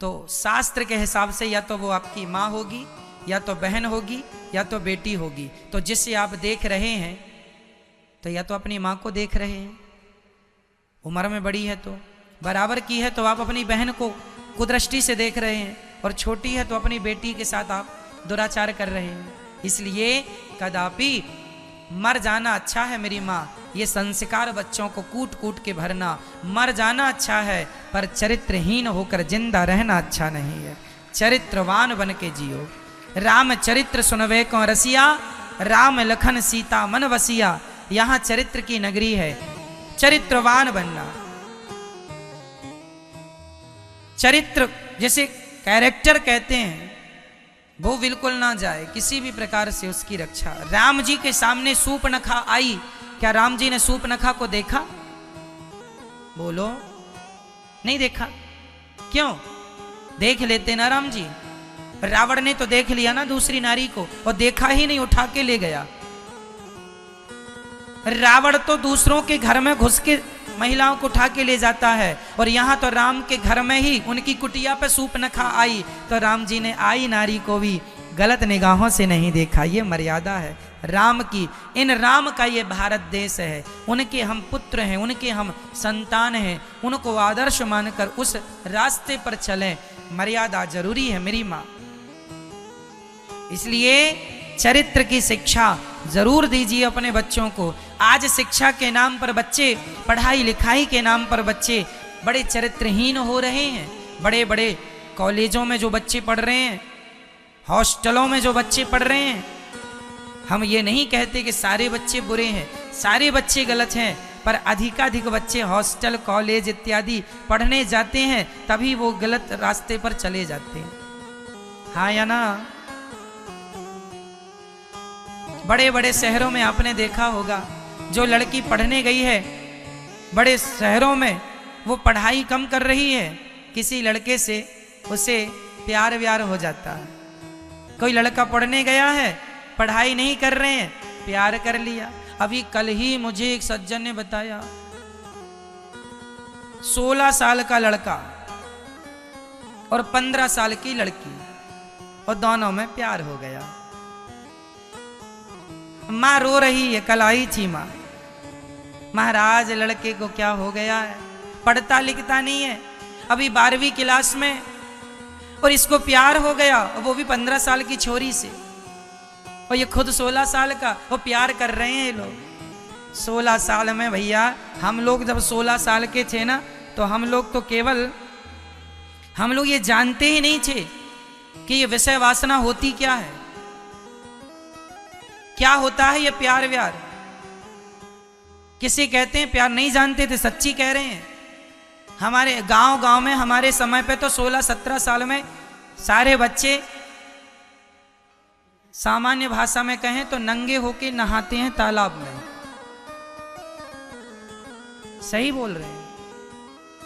तो शास्त्र के हिसाब से या तो वो आपकी माँ होगी, या तो बहन होगी, या तो बेटी होगी। तो जिसे आप देख रहे हैं तो या तो अपनी माँ को देख रहे हैं, उम्र में बड़ी है तो, बराबर की है तो आप अपनी बहन को कुदृष्टि से देख रहे हैं, और छोटी है तो अपनी बेटी के साथ आप दुराचार कर रहे हैं। इसलिए कदापि मर जाना अच्छा है मेरी माँ, ये संस्कार बच्चों को कूट कूट के भरना, मर जाना अच्छा है पर चरित्रहीन होकर जिंदा रहना अच्छा नहीं है। चरित्रवान बन के जियो। राम चरित्र सुनवे को रसिया, राम लखन सीता मन वसिया। यहाँ चरित्र की नगरी है, चरित्रवान बनना। चरित्र जैसे कैरेक्टर कहते हैं, वो बिल्कुल ना जाए, किसी भी प्रकार से उसकी रक्षा। राम जी के सामने सूर्पनखा आई, क्या राम जी ने सूर्पनखा को देखा? बोलो, नहीं देखा। क्यों? देख लेते ना राम जी। रावण ने तो देख लिया ना दूसरी नारी को, और देखा ही नहीं, उठा के ले गया। रावण तो दूसरों के घर में घुस के महिलाओं को उठा के ले जाता है, और यहाँ तो राम के घर में ही उनकी कुटिया पे सूर्पनखा आई, तो राम जी ने आई नारी को भी गलत निगाहों से नहीं देखा। ये मर्यादा है राम की। इन राम का ये भारत देश है, उनके हम पुत्र हैं, उनके हम संतान हैं, उनको आदर्श मानकर उस रास्ते पर चलें। मर्यादा जरूरी है मेरी माँ। इसलिए चरित्र की शिक्षा जरूर दीजिए अपने बच्चों को। आज शिक्षा के नाम पर बच्चे, पढ़ाई लिखाई के नाम पर बच्चे बड़े चरित्रहीन हो रहे हैं। बड़े बड़े कॉलेजों में जो बच्चे पढ़ रहे हैं, हॉस्टलों में जो बच्चे पढ़ रहे हैं, हम ये नहीं कहते कि सारे बच्चे बुरे हैं, सारे बच्चे गलत हैं, पर अधिकाधिक बच्चे हॉस्टल कॉलेज इत्यादि पढ़ने जाते हैं, तभी वो गलत रास्ते पर चले जाते हैं। हाँ या ना? बड़े बड़े शहरों में आपने देखा होगा, जो लड़की पढ़ने गई है बड़े शहरों में, वो पढ़ाई कम कर रही है, किसी लड़के से उसे प्यार व्यार हो जाता है। कोई लड़का पढ़ने गया है, पढ़ाई नहीं कर रहे हैं, प्यार कर लिया। अभी कल ही मुझे एक सज्जन ने बताया, 16 साल का लड़का और 15 साल की लड़की, और दोनों में प्यार हो गया। माँ रो रही है, कल आई थी माँ, महाराज लड़के को क्या हो गया है, पढ़ता लिखता नहीं है, अभी 12वीं क्लास में, और इसको प्यार हो गया, वो भी 15 साल की छोरी से, और ये खुद 16 साल का, वो प्यार कर रहे हैं ये लोग। 16 साल में भैया, हम लोग जब 16 साल के थे ना, तो हम लोग तो केवल, हम लोग ये जानते ही नहीं थे कि ये विषय वासना होती क्या है, क्या होता है ये प्यार व्यार। किसे कहते हैं प्यार नहीं जानते थे, सच्ची कह रहे हैं। हमारे गांव में हमारे समय पे तो 16-17 साल में सारे बच्चे, सामान्य भाषा में कहें तो नंगे होके नहाते हैं तालाब में। सही बोल रहे हैं।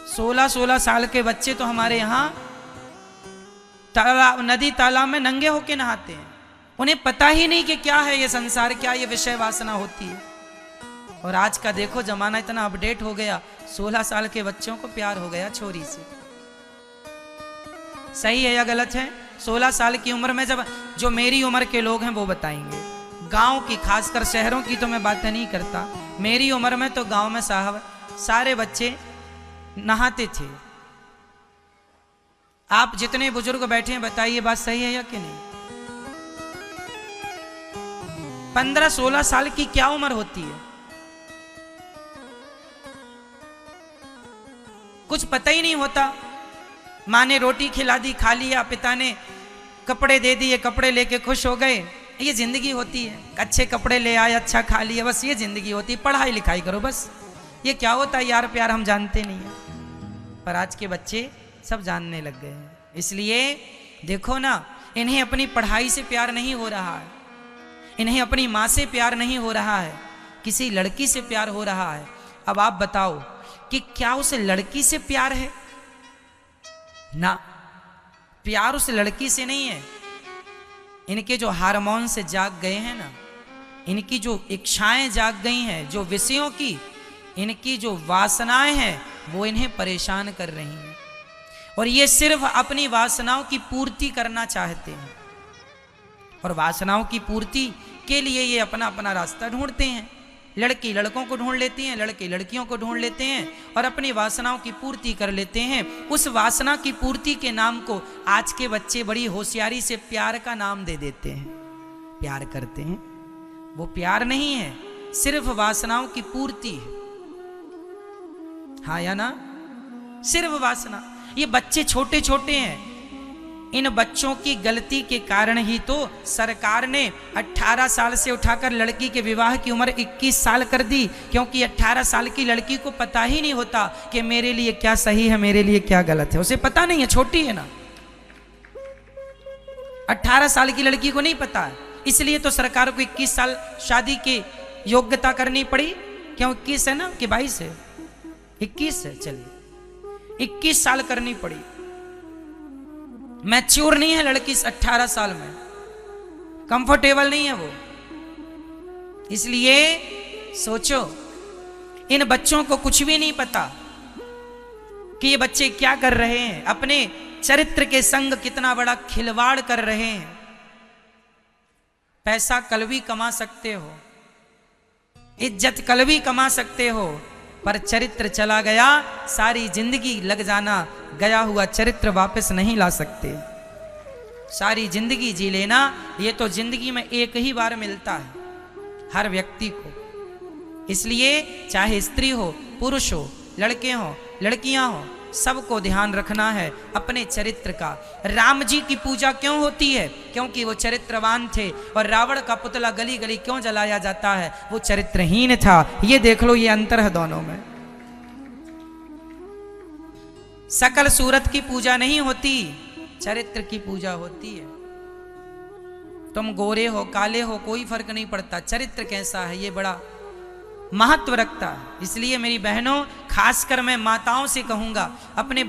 16-16 साल के बच्चे तो हमारे यहाँ तालाब, नदी तालाब में नंगे होके नहाते हैं। उन्हें पता ही नहीं कि क्या है ये संसार, क्या ये विषय वासना होती है। और आज का देखो जमाना इतना अपडेट हो गया, 16 साल के बच्चों को प्यार हो गया छोरी से। सही है या गलत है? 16 साल की उम्र में, जब जो मेरी उम्र के लोग हैं वो बताएंगे, गांव की, खासकर शहरों की तो मैं बात नहीं करता, मेरी उम्र में तो गांव में साहब सारे बच्चे नहाते थे। आप जितने बुजुर्ग बैठे हैं बताइए बात सही है या कि नहीं? 15-16 साल की क्या उम्र होती है? कुछ पता ही नहीं होता। माँ ने रोटी खिला दी, खा लिया, पिता ने कपड़े दे दिए, कपड़े लेके खुश हो गए, ये जिंदगी होती है। अच्छे कपड़े ले आए, अच्छा खा लिया, बस ये जिंदगी होती है। पढ़ाई लिखाई करो बस। ये क्या होता है यार प्यार, हम जानते नहीं है। पर आज के बच्चे सब जानने लग गए हैं। इसलिए देखो ना, इन्हें अपनी पढ़ाई से प्यार नहीं हो रहा है, इन्हें अपनी माँ से प्यार नहीं हो रहा है, किसी लड़की से प्यार हो रहा है। अब आप बताओ कि क्या उस लड़की से प्यार है? ना, प्यार उस लड़की से नहीं है। इनके जो हार्मोन से जाग गए हैं ना, इनकी जो इच्छाएं जाग गई हैं, जो विषयों की इनकी जो वासनाएं हैं, वो इन्हें परेशान कर रही हैं। और ये सिर्फ अपनी वासनाओं की पूर्ति करना चाहते हैं, और वासनाओं की पूर्ति के लिए ये अपना अपना रास्ता ढूंढते हैं। लड़की लड़कों को ढूंढ लेती हैं, लड़के लड़कियों को ढूंढ लेते हैं, और अपनी वासनाओं की पूर्ति कर लेते हैं। उस वासना की पूर्ति के नाम को आज के बच्चे बड़ी होशियारी से प्यार का नाम दे देते हैं। प्यार करते हैं, वो प्यार नहीं है, सिर्फ वासनाओं की पूर्ति है। हाँ या ना? सिर्फ वासना। ये बच्चे छोटे छोटे हैं, इन बच्चों की गलती के कारण ही तो सरकार ने 18 साल से उठाकर लड़की के विवाह की उम्र 21 साल कर दी, क्योंकि 18 साल की लड़की को पता ही नहीं होता कि मेरे लिए क्या सही है, मेरे लिए क्या गलत है। उसे पता नहीं है, छोटी है ना। 18 साल की लड़की को नहीं पता है, इसलिए तो सरकार को 21 साल शादी की योग्यता करनी पड़ी। क्यों 21 है ना कि 22 है? 21 है, चलिए 21 साल करनी पड़ी। मैच्योर नहीं है लड़की 18 साल में, कंफर्टेबल नहीं है वो। इसलिए सोचो, इन बच्चों को कुछ भी नहीं पता कि ये बच्चे क्या कर रहे हैं, अपने चरित्र के संग कितना बड़ा खिलवाड़ कर रहे हैं। पैसा कल भी कमा सकते हो, इज्जत कल भी कमा सकते हो, पर चरित्र चला गया, सारी जिंदगी लग जाना, गया हुआ चरित्र वापस नहीं ला सकते। सारी जिंदगी जी लेना, ये तो जिंदगी में एक ही बार मिलता है हर व्यक्ति को। इसलिए चाहे स्त्री हो, पुरुष हो, लड़के हो, लड़कियां हो, सबको ध्यान रखना है अपने चरित्र का। राम जी की पूजा क्यों होती है? क्योंकि वो चरित्रवान थे। और रावण का पुतला गली गली क्यों जलाया जाता है? वो चरित्रहीन था। ये देख लो, ये अंतर है दोनों में। सकल सूरत की पूजा नहीं होती, चरित्र की पूजा होती है। तुम गोरे हो, काले हो, कोई फर्क नहीं पड़ता, चरित्र कैसा है ये बड़ा महत्व रखता है। इसलिए मेरी बहनों, खासकर मैं माताओं से कहूंगा, अपने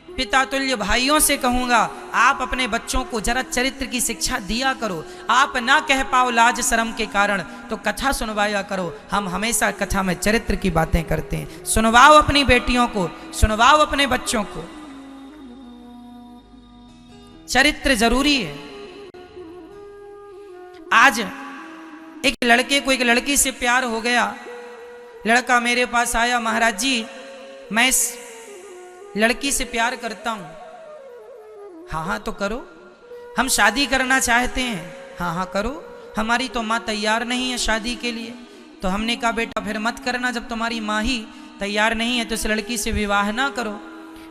पिता तुल्य भाइयों से कहूंगा, आप अपने बच्चों को जरा चरित्र की शिक्षा दिया करो। आप ना कह पाओ लाज शर्म के कारण तो कथा सुनवाया करो। हम हमेशा कथा में चरित्र की बातें करते हैं। सुनवाओ अपनी बेटियों को, सुनवाओ अपने बच्चों को। चरित्र जरूरी है। आज एक लड़के को एक लड़की से प्यार हो गया। लड़का मेरे पास आया, महाराज जी मैं इस लड़की से प्यार करता हूं। हाँ हाँ तो करो, हम शादी करना चाहते हैं। हाँ हाँ करो, हमारी तो माँ तैयार नहीं है शादी के लिए। तो हमने कहा बेटा फिर मत करना, जब तुम्हारी माँ ही तैयार नहीं है तो इस लड़की से विवाह ना करो।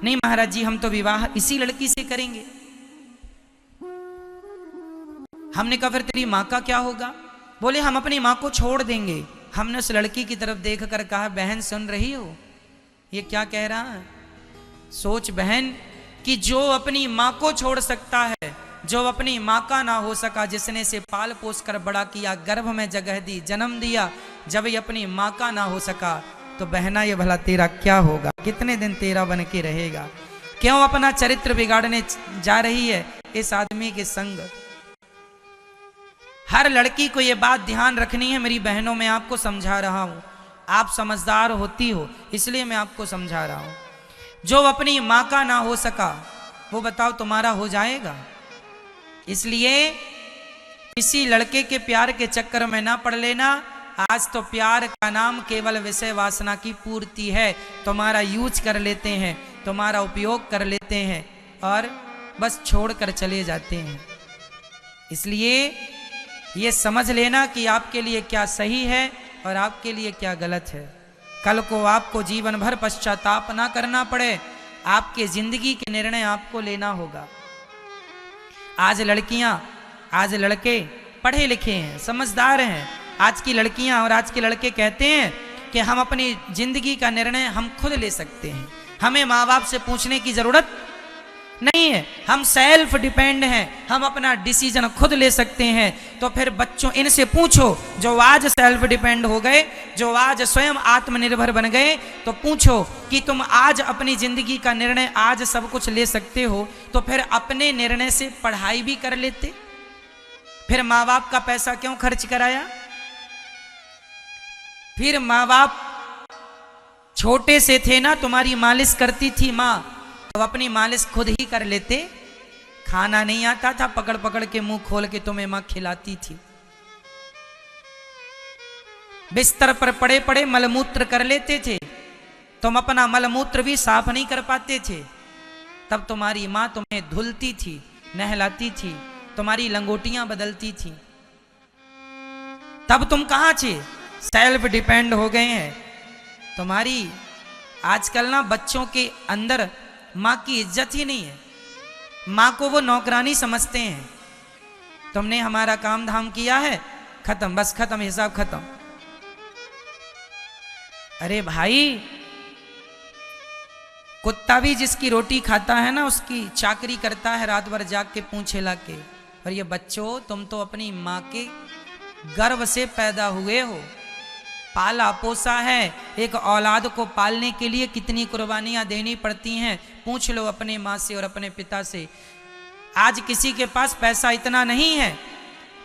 नहीं महाराज जी हम तो विवाह इसी लड़की से करेंगे। हमने कहा फिर तेरी माँ का क्या होगा? बोले हम अपनी माँ को छोड़ देंगे। हमने उस लड़की की तरफ देखकर कहा बहन सुन रही हो ये क्या कह रहा है? सोच बहन कि जो अपनी माँ को छोड़ सकता है, जो अपनी माँ का ना हो सका, जिसने से पाल पोस कर बड़ा किया, गर्भ में जगह दी, जन्म दिया, जब ये अपनी माँ का ना हो सका तो बहना ये भला तेरा क्या होगा? कितने दिन तेरा बन के रहेगा? क्यों अपना चरित्र बिगाड़ने जा रही है इस आदमी के संग? हर लड़की को ये बात ध्यान रखनी है मेरी बहनों, मैं आपको समझा रहा हूं। आप समझदार होती हो इसलिए मैं आपको समझा रहा हूं। जो अपनी माँ का ना हो सका वो बताओ तुम्हारा हो जाएगा? इसलिए किसी लड़के के प्यार के चक्कर में ना पड़ लेना। आज तो प्यार का नाम केवल विषय वासना की पूर्ति है। तुम्हारा यूज कर लेते हैं, तुम्हारा उपयोग कर लेते हैं और बस छोड़ कर चले जाते हैं। इसलिए ये समझ लेना कि आपके लिए क्या सही है और आपके लिए क्या गलत है। कल को आपको जीवन भर पश्चाताप ना करना पड़े। आपके जिंदगी के निर्णय आपको लेना होगा। आज लड़कियां, आज लड़के पढ़े लिखे हैं, समझदार हैं। आज की लड़कियां और आज के लड़के कहते हैं कि हम अपनी जिंदगी का निर्णय हम खुद ले सकते हैं, हमें माँ बाप से पूछने की जरूरत नहीं है, हम सेल्फ डिपेंड हैं, हम अपना डिसीजन खुद ले सकते हैं। तो फिर बच्चों इनसे पूछो जो आज सेल्फ डिपेंड हो गए, जो आज स्वयं आत्मनिर्भर बन गए, तो पूछो कि तुम आज अपनी जिंदगी का निर्णय आज सब कुछ ले सकते हो तो फिर अपने निर्णय से पढ़ाई भी कर लेते। फिर माँ बाप का पैसा क्यों खर्च कराया? फिर माँ बाप छोटे से थे ना, तुम्हारी मालिश करती थी माँ, तो अपनी मालिश खुद ही कर लेते। खाना नहीं आता था, पकड़ पकड़ के मुंह खोल के तुम्हें मां खिलाती थी। बिस्तर पर पड़े पड़े मलमूत्र कर लेते थे, तुम अपना मलमूत्र भी साफ नहीं कर पाते थे, तब तुम्हारी मां तुम्हें धुलती थी, नहलाती थी, तुम्हारी लंगोटियां बदलती थी। तब तुम कहाँ थे, सेल्फ डिपेंड हो गए हैं। तुम्हारी आजकल ना बच्चों के अंदर माँ की इज्जत ही नहीं है, माँ को वो नौकरानी समझते हैं। तुमने हमारा काम धाम किया है, खत्म, बस खत्म, हिसाब खत्म। अरे भाई, कुत्ता भी जिसकी रोटी खाता है ना, उसकी चाकरी करता है रात भर जाग के पूंछ हिला के। और ये बच्चों, तुम तो अपनी माँ के गर्भ से पैदा हुए हो, पाला पोसा है। एक औलाद को पालने के लिए कितनी कुर्बानियां देनी पड़ती हैं, पूछ लो अपने माँ से और अपने पिता से। आज किसी के पास पैसा इतना नहीं है,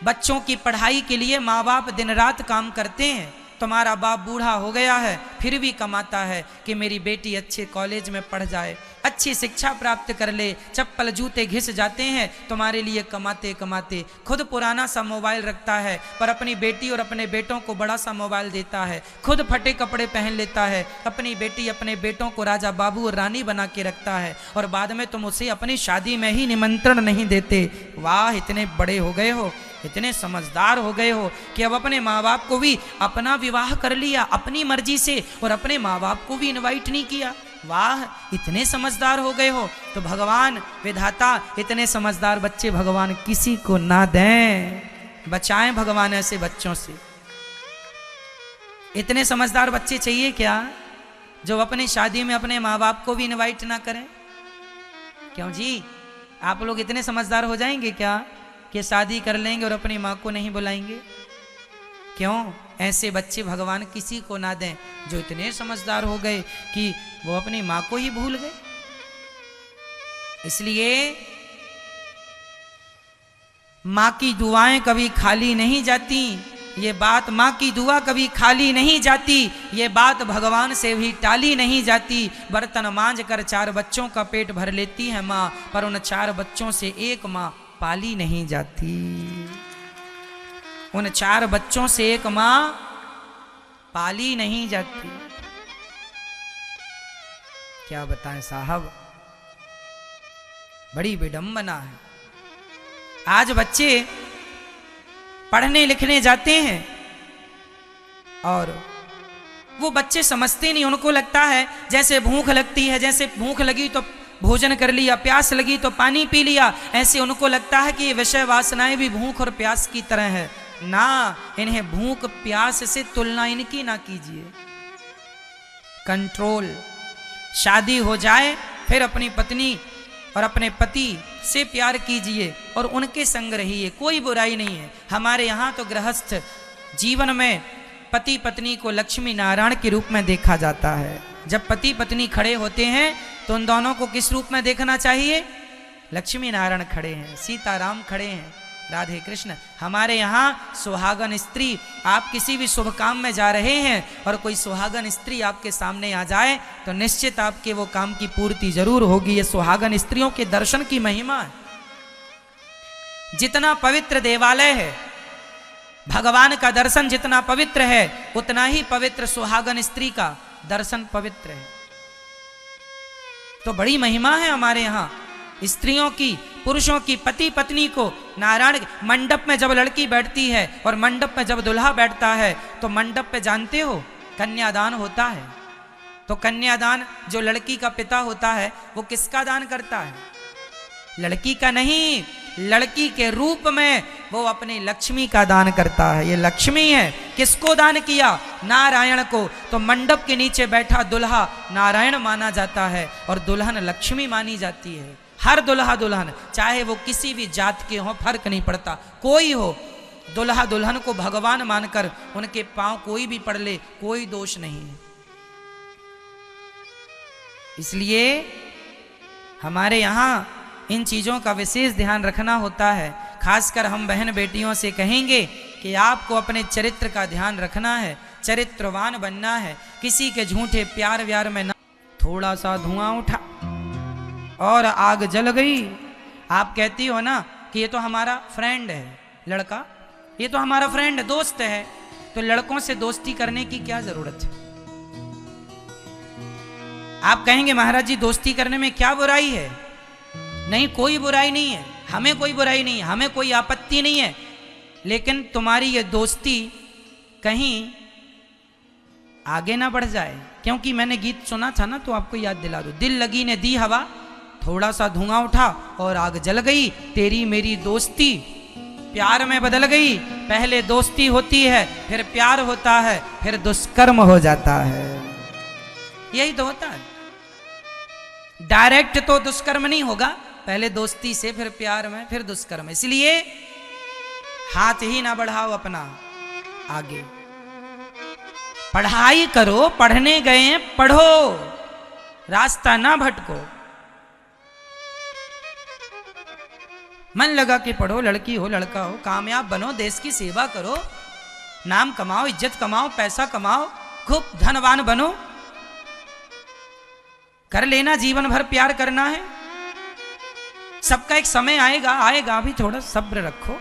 बच्चों की पढ़ाई के लिए माँ बाप दिन रात काम करते हैं। तुम्हारा बाप बूढ़ा हो गया है, फिर भी कमाता है कि मेरी बेटी अच्छे कॉलेज में पढ़ जाए, अच्छी शिक्षा प्राप्त कर ले। चप्पल जूते घिस जाते हैं तुम्हारे लिए कमाते कमाते। खुद पुराना सा मोबाइल रखता है, पर अपनी बेटी और अपने बेटों को बड़ा सा मोबाइल देता है। खुद फटे कपड़े पहन लेता है, अपनी बेटी अपने बेटों को राजा बाबू और रानी बना के रखता है। और बाद में तुम उसे अपनी शादी में ही निमंत्रण नहीं देते। वाह, इतने बड़े हो गए हो, इतने समझदार हो गए हो कि अब अपने माँ बाप को भी अपना विवाह कर लिया अपनी मर्जी से, और अपने माँ बाप को भी इनवाइट नहीं किया। वाह, इतने समझदार हो गए हो। तो भगवान विधाता इतने समझदार बच्चे भगवान किसी को ना दें, बचाएं भगवान ऐसे बच्चों से। इतने समझदार बच्चे चाहिए क्या, जो अपनी शादी में अपने माँ बाप को भी इनवाइट ना करें? क्यों जी, आप लोग इतने समझदार हो जाएंगे क्या कि शादी कर लेंगे और अपनी माँ को नहीं बुलाएंगे? क्यों? ऐसे बच्चे भगवान किसी को ना दें जो इतने समझदार हो गए कि वो अपनी माँ को ही भूल गए। इसलिए माँ की दुआएं कभी खाली नहीं जाती। ये बात, माँ की दुआ कभी खाली नहीं जाती, ये बात भगवान से भी टाली नहीं जाती। बर्तन मांज कर 4 बच्चों का पेट भर लेती है माँ, पर उन 4 बच्चों से एक माँ पाली नहीं जाती। उन 4 बच्चों से एक माँ पाली नहीं जाती। क्या बताएं साहब, बड़ी विडंबना है। आज बच्चे पढ़ने लिखने जाते हैं और वो बच्चे समझते नहीं, उनको लगता है जैसे भूख लगती है, जैसे भूख लगी तो भोजन कर लिया, प्यास लगी तो पानी पी लिया, ऐसे उनको लगता है कि ये विषय वासनाएं भी भूख और प्यास की तरह है। ना, इन्हें भूख प्यास से तुलना इनकी ना कीजिए। कंट्रोल। शादी हो जाए फिर अपनी पत्नी और अपने पति से प्यार कीजिए और उनके संग रहिए, कोई बुराई नहीं है। हमारे यहाँ तो गृहस्थ जीवन में पति पत्नी को लक्ष्मी नारायण के रूप में देखा जाता है। जब पति पत्नी खड़े होते हैं तो उन दोनों को किस रूप में देखना चाहिए? लक्ष्मी नारायण खड़े हैं, सीताराम खड़े हैं, राधे कृष्ण। हमारे यहाँ सुहागन स्त्री, आप किसी भी शुभ काम में जा रहे हैं और कोई सुहागन स्त्री आपके सामने आ जाए तो निश्चित आपके वो काम की पूर्ति जरूर होगी। ये सुहागन स्त्रियों के दर्शन की महिमा है। जितना पवित्र देवालय है, भगवान का दर्शन जितना पवित्र है, उतना ही पवित्र सुहागन स्त्री का दर्शन पवित्र है। तो बड़ी महिमा है हमारे यहाँ स्त्रियों की, पुरुषों की। पति पत्नी को नारायण मंडप में जब लड़की बैठती है और मंडप में जब दुल्हा बैठता है तो मंडप पे जानते हो कन्यादान होता है। तो कन्यादान जो लड़की का पिता होता है वो किसका दान करता है? लड़की का नहीं, लड़की के रूप में वो अपनी लक्ष्मी का दान करता है। ये लक्ष्मी है। किसको दान किया? नारायण को। तो मंडप के नीचे बैठा दुल्हा नारायण माना जाता है और दुल्हन लक्ष्मी मानी जाती है। हर दुल्हा दुल्हन, चाहे वो किसी भी जात के हो, फर्क नहीं पड़ता, कोई हो, दुल्हा दुल्हन को भगवान मानकर उनके पांव कोई भी पड़ ले, कोई दोष नहीं है। इसलिए हमारे यहाँ इन चीज़ों का विशेष ध्यान रखना होता है। खासकर हम बहन बेटियों से कहेंगे कि आपको अपने चरित्र का ध्यान रखना है, चरित्रवान बनना है। किसी के झूठे प्यार व्यार में ना, थोड़ा सा धुआं उठा और आग जल गई। आप कहती हो ना कि ये तो हमारा फ्रेंड है लड़का, ये तो हमारा फ्रेंड दोस्त है, तो लड़कों से दोस्ती करने की क्या जरूरत है? आप कहेंगे महाराज जी दोस्ती करने में क्या बुराई है? नहीं, कोई बुराई नहीं है, हमें कोई बुराई नहीं है, हमें कोई आपत्ति नहीं है। लेकिन तुम्हारी ये दोस्ती कहीं आगे ना बढ़ जाए। क्योंकि मैंने गीत सुना था ना, तो आपको याद दिला दूं। दिल लगी ने दी हवा, थोड़ा सा धुआं उठा और आग जल गई। तेरी मेरी दोस्ती प्यार में बदल गई। पहले दोस्ती होती है, फिर प्यार होता है, फिर दुष्कर्म हो जाता है। यही तो होता है। डायरेक्ट तो दुष्कर्म नहीं होगा, पहले दोस्ती से, फिर प्यार में, फिर दुष्कर्म। इसलिए हाथ ही ना बढ़ाओ अपना आगे। पढ़ाई करो, पढ़ने गए हैं पढ़ो, रास्ता ना भटको। मन लगा के पढ़ो, लड़की हो लड़का हो, कामयाब बनो, देश की सेवा करो, नाम कमाओ, इज्जत कमाओ, पैसा कमाओ, खूब धनवान बनो। कर लेना, जीवन भर प्यार करना है। सबका एक समय आएगा, आएगा, अभी थोड़ा सब्र रखो।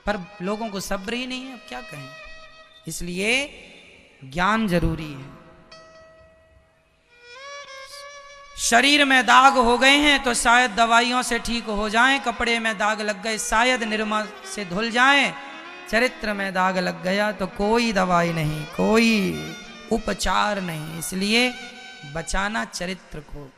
पर लोगों को सब्र ही नहीं है, अब क्या कहें। इसलिए ज्ञान जरूरी है। शरीर में दाग हो गए हैं तो शायद दवाइयों से ठीक हो जाएं। कपड़े में दाग लग गए शायद निरमा से धुल जाएं। चरित्र में दाग लग गया तो कोई दवाई नहीं, कोई उपचार नहीं। इसलिए बचाना चरित्र को।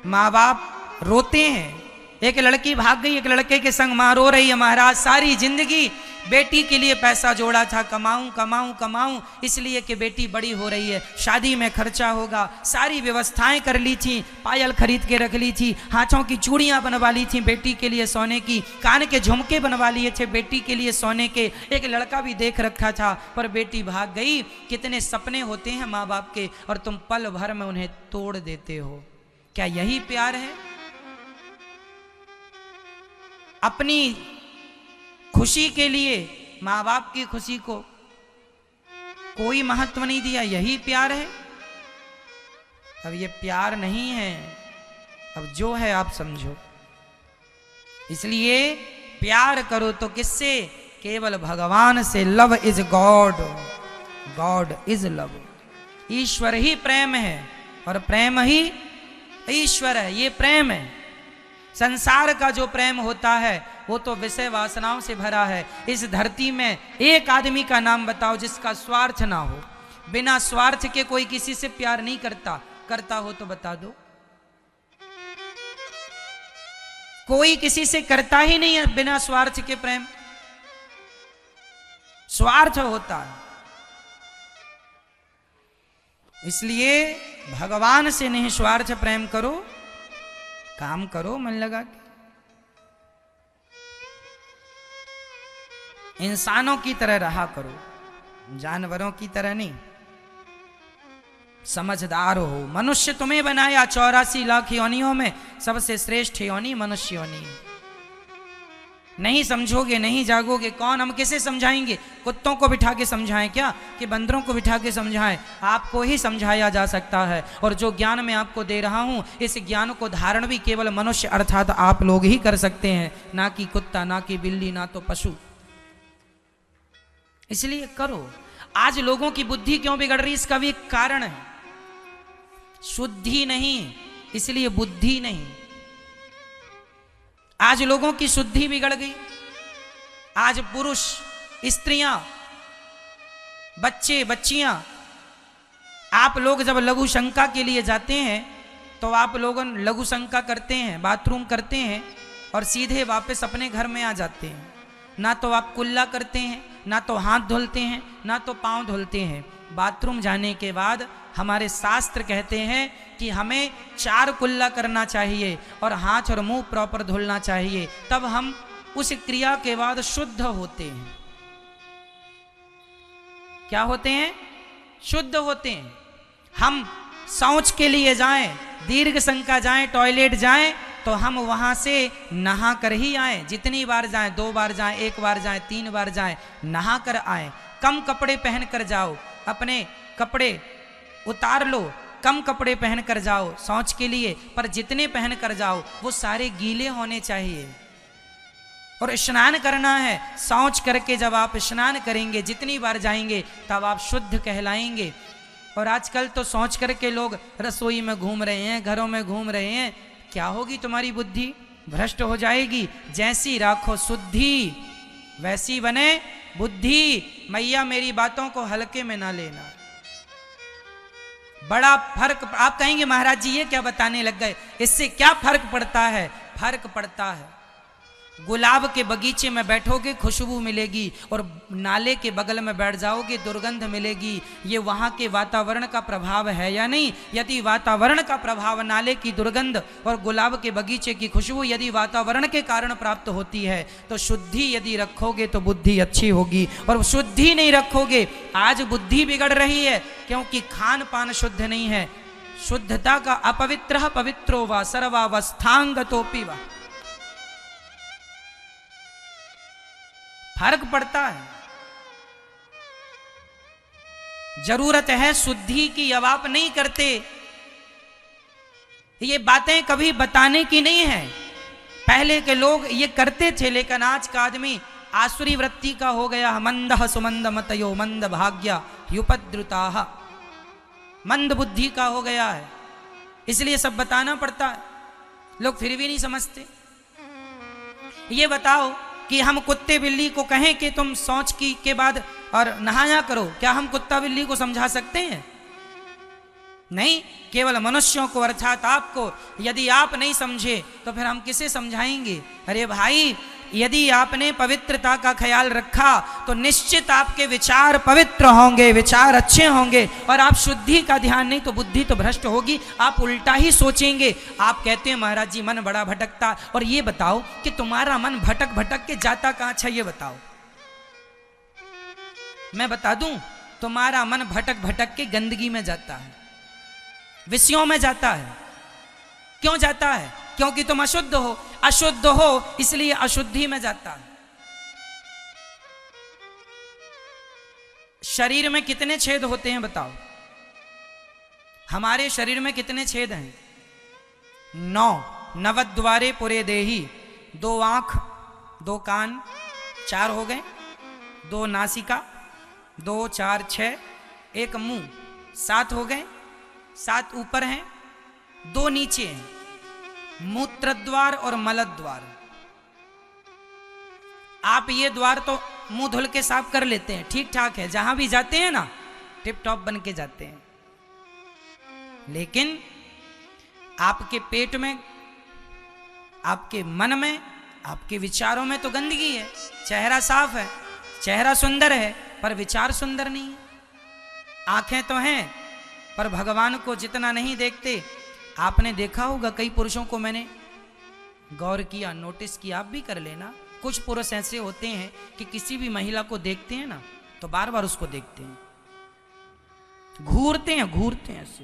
माँ बाप रोते हैं। एक लड़की भाग गई एक लड़के के संग, मां रो रही है, महाराज सारी जिंदगी बेटी के लिए पैसा जोड़ा था, कमाऊं कमाऊं कमाऊं, इसलिए कि बेटी बड़ी हो रही है, शादी में खर्चा होगा, सारी व्यवस्थाएं कर ली थी, पायल खरीद के रख ली थी, हाथों की चूड़ियां बनवा ली थी बेटी के लिए सोने की, कान के झुमके बनवा लिए थे बेटी के लिए सोने के, एक लड़का भी देख रखा था, पर बेटी भाग गई। कितने सपने होते हैं माँ बाप के और तुम पल भर में उन्हें तोड़ देते हो। क्या यही प्यार है? अपनी खुशी के लिए माँ बाप की खुशी को कोई महत्व नहीं दिया, यही प्यार है? अब ये प्यार नहीं है, अब जो है आप समझो। इसलिए प्यार करो तो किससे? केवल भगवान से। Love is God, God is love. ईश्वर ही प्रेम है और प्रेम ही ईश्वर है। ये प्रेम है। संसार का जो प्रेम होता है वो तो विषय वासनाओं से भरा है। इस धरती में एक आदमी का नाम बताओ जिसका स्वार्थ ना हो। बिना स्वार्थ के कोई किसी से प्यार नहीं करता, करता हो तो बता दो। कोई किसी से करता ही नहीं है बिना स्वार्थ के प्रेम। स्वार्थ होता है। इसलिए भगवान से निस्वार्थ प्रेम करो, काम करो मन लगा के। इंसानों की तरह रहा करो, जानवरों की तरह नहीं। समझदार हो। मनुष्य तुम्हें बनाया 84 लाख योनियों में, सबसे श्रेष्ठ योनि मनुष्य योनि। नहीं समझोगे, नहीं जागोगे, कौन? हम किसे समझाएंगे? कुत्तों को बिठा के समझाएं क्या, कि बंदरों को बिठा के समझाएं? आपको ही समझाया जा सकता है। और जो ज्ञान मैं आपको दे रहा हूं, इस ज्ञान को धारण भी केवल मनुष्य अर्थात आप लोग ही कर सकते हैं, ना कि कुत्ता, ना कि बिल्ली, ना तो पशु। इसलिए करो। आज लोगों की बुद्धि क्यों बिगड़ रही, इसका भी एक कारण है। शुद्धि नहीं, इसलिए बुद्धि नहीं। आज लोगों की शुद्धि बिगड़ गई। आज पुरुष, स्त्रियां, बच्चे, बच्चियां, आप लोग जब लघु शंका के लिए जाते हैं तो आप लोग लघु शंका करते हैं, बाथरूम करते हैं और सीधे वापस अपने घर में आ जाते हैं। ना तो आप कुल्ला करते हैं, ना तो हाथ धुलते हैं, ना तो पांव धुलते हैं। बाथरूम जाने के बाद हमारे शास्त्र कहते हैं कि हमें 4 कुल्ला करना चाहिए और हाथ और मुंह प्रॉपर धुलना चाहिए, तब हम उस क्रिया के बाद शुद्ध होते हैं। क्या होते हैं? शुद्ध होते हैं। हम शौच के लिए जाएं, दीर्घ शंका जाएं, टॉयलेट जाएं, तो हम वहां से नहा कर ही आएं। जितनी बार जाएं, 2 बार जाएं, 1 बार जाएं, 3 बार जाएं, नहा कर आएं। कम कपड़े पहन कर जाओ, अपने कपड़े उतार लो, कम कपड़े पहन कर जाओ शौच के लिए, पर जितने पहन कर जाओ वो सारे गीले होने चाहिए। और स्नान करना है, शौच करके जब आप स्नान करेंगे, जितनी बार जाएंगे तब आप शुद्ध कहलाएंगे। और आजकल तो शौच करके लोग रसोई में घूम रहे हैं, घरों में घूम रहे हैं। क्या होगी तुम्हारी बुद्धि? भ्रष्ट हो जाएगी। जैसी राखो शुद्धि वैसी बने बुद्धि। मैया मेरी बातों को हल्के में ना लेना। बड़ा फर्क। आप कहेंगे महाराज जी ये क्या बताने लग गए, इससे क्या फर्क पड़ता है? फर्क पड़ता है। गुलाब के बगीचे में बैठोगे खुशबू मिलेगी, और नाले के बगल में बैठ जाओगे दुर्गंध मिलेगी। ये वहाँ के वातावरण का प्रभाव है या नहीं? यदि वातावरण का प्रभाव, नाले की दुर्गंध और गुलाब के बगीचे की खुशबू यदि वातावरण के कारण प्राप्त होती है, तो शुद्धि यदि रखोगे तो बुद्धि अच्छी होगी। और शुद्धि नहीं रखोगे, आज बुद्धि बिगड़ रही है क्योंकि खान पान शुद्ध नहीं है। शुद्धता का अपवित्र पवित्रो वा सर्वावस्थांगतोपि वा, फर्क पड़ता है। जरूरत है शुद्धि की। अब आप नहीं करते, ये बातें कभी बताने की नहीं है। पहले के लोग ये करते थे, लेकिन आज का आदमी आसुरी वृत्ति का हो गया। मंद सुमंद मतयो मंद भाग्या युपद्रुताः, मंद बुद्धि का हो गया है, इसलिए सब बताना पड़ता है। लोग फिर भी नहीं समझते। ये बताओ कि हम कुत्ते बिल्ली को कहें कि तुम शौच की के बाद और नहाया करो, क्या हम कुत्ता बिल्ली को समझा सकते हैं? नहीं। केवल मनुष्यों को अर्थात आपको यदि आप नहीं समझे तो फिर हम किसे समझाएंगे? अरे भाई, यदि आपने पवित्रता का ख्याल रखा तो निश्चित आपके विचार पवित्र होंगे, विचार अच्छे होंगे। और आप शुद्धि का ध्यान नहीं तो बुद्धि तो भ्रष्ट होगी, आप उल्टा ही सोचेंगे। आप कहते हैं महाराज जी मन बड़ा भटकता। और ये बताओ कि तुम्हारा मन भटक भटक के जाता कहाँ? अच्छा ये बताओ, मैं बता दूं, तुम्हारा मन भटक भटक के गंदगी में जाता है, विषयों में जाता है। क्यों जाता है? क्योंकि तुम अशुद्ध हो। अशुद्ध हो इसलिए अशुद्धि में जाता है। शरीर में कितने छेद होते हैं बताओ? हमारे शरीर में कितने छेद हैं? 9। नवद्वारे पुरे देही। 2 आंख, 2 कान, 4 हो गए, 2 नासिका, 2 4 6, 1 मुंह, 7 हो गए। 7 ऊपर हैं, 2 नीचे हैं, मूत्र द्वार और मल द्वार। आप ये द्वार तो मुंह धुल के साफ कर लेते हैं, ठीक ठाक है, जहां भी जाते हैं ना टिप टॉप बन के जाते हैं। लेकिन आपके पेट में, आपके मन में, आपके विचारों में तो गंदगी है। चेहरा साफ है, चेहरा सुंदर है, पर विचार सुंदर नहीं है। आंखें तो हैं पर भगवान को जितना नहीं देखते। आपने देखा होगा, कई पुरुषों को मैंने गौर किया, नोटिस किया, आप भी कर लेना। कुछ पुरुष ऐसे होते हैं कि किसी भी महिला को देखते हैं ना तो बार बार उसको देखते हैं, घूरते हैं ऐसे,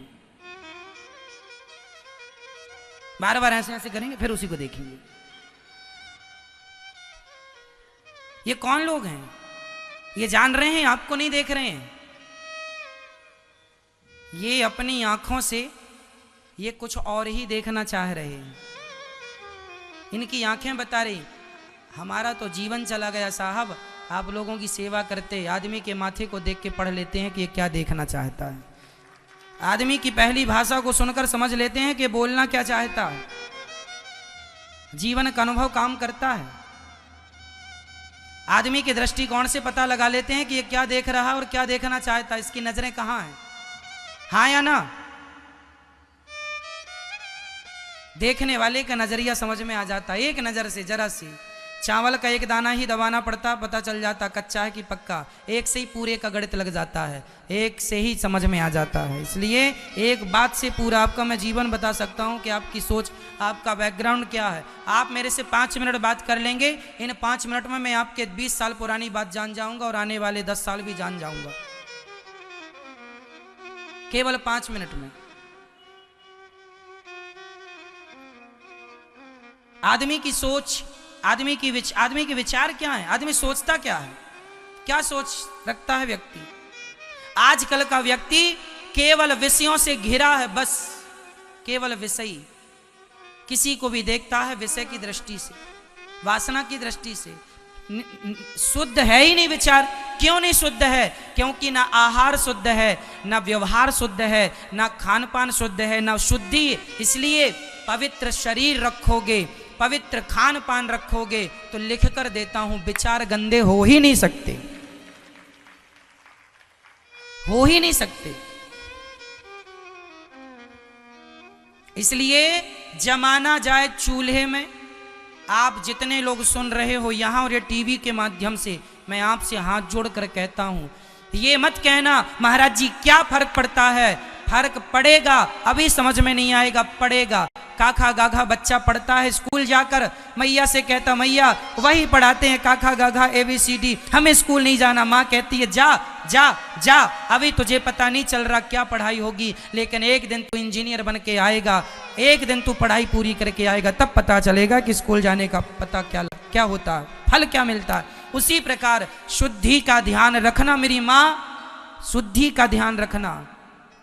बार बार ऐसे ऐसे करेंगे, फिर उसी को देखेंगे। ये कौन लोग हैं? ये जान रहे हैं आपको नहीं देख रहे हैं। ये अपनी आंखों से ये कुछ और ही देखना चाह रहे हैं। इनकी आंखें बता रही हमारा तो जीवन चला गया साहब। आप लोगों की सेवा करते आदमी के माथे को देख के पढ़ लेते हैं कि ये क्या देखना चाहता है। आदमी की पहली भाषा को सुनकर समझ लेते हैं कि बोलना क्या चाहता है। जीवन का अनुभव काम करता है। आदमी के दृष्टिकोण से पता लगा लेते हैं कि ये क्या देख रहा है और क्या देखना चाहता है, इसकी नजरें कहाँ हैं, हाँ या ना। देखने वाले का नजरिया समझ में आ जाता है। एक नजर से जरा सी चावल का एक दाना ही दबाना पड़ता, पता चल जाता कच्चा है कि पक्का। एक से ही पूरे का गणित लग जाता है, एक से ही समझ में आ जाता है। इसलिए एक बात से पूरा आपका मैं जीवन बता सकता हूं कि आपकी सोच, आपका बैकग्राउंड क्या है। आप मेरे से 5 मिनट बात कर लेंगे, इन 5 मिनट में मैं आपके 20 साल पुरानी बात जान जाऊंगा और आने वाले 10 साल भी जान जाऊंगा, केवल 5 मिनट में। आदमी की सोच, आदमी के विचार क्या है, आदमी सोचता क्या है, क्या सोच रखता है व्यक्ति। आजकल का व्यक्ति केवल विषयों से घिरा है, बस केवल विषयी। किसी को भी देखता है विषय की दृष्टि से, वासना की दृष्टि से। शुद्ध है ही नहीं विचार। क्यों नहीं शुद्ध है? क्योंकि ना आहार शुद्ध है, ना व्यवहार शुद्ध है, ना खान पान शुद्ध है, ना शुद्धि। इसलिए पवित्र शरीर रखोगे, पवित्र खान पान रखोगे तो लिख कर देता हूं विचार गंदे हो ही नहीं सकते, हो ही नहीं सकते। इसलिए जमाना जाए चूल्हे में। आप जितने लोग सुन रहे हो यहां और ये टीवी के माध्यम से, मैं आपसे हाथ जोड़कर कहता हूं, ये मत कहना महाराज जी क्या फर्क पड़ता है। फर्क पड़ेगा, अभी समझ में नहीं आएगा, पड़ेगा। काखा गाघा बच्चा पढ़ता है स्कूल जाकर, मैया से कहता मैया वही पढ़ाते हैं काखा गाघा ABCD, हमें स्कूल नहीं जाना। माँ कहती है जा जा जा, अभी तुझे पता नहीं चल रहा क्या पढ़ाई होगी, लेकिन एक दिन तू इंजीनियर बन के आएगा, एक दिन तू पढ़ाई पूरी करके आएगा, तब पता चलेगा कि स्कूल जाने का पता क्या होता है, फल क्या मिलता है। उसी प्रकार शुद्धि का ध्यान रखना मेरी माँ, शुद्धि का ध्यान रखना।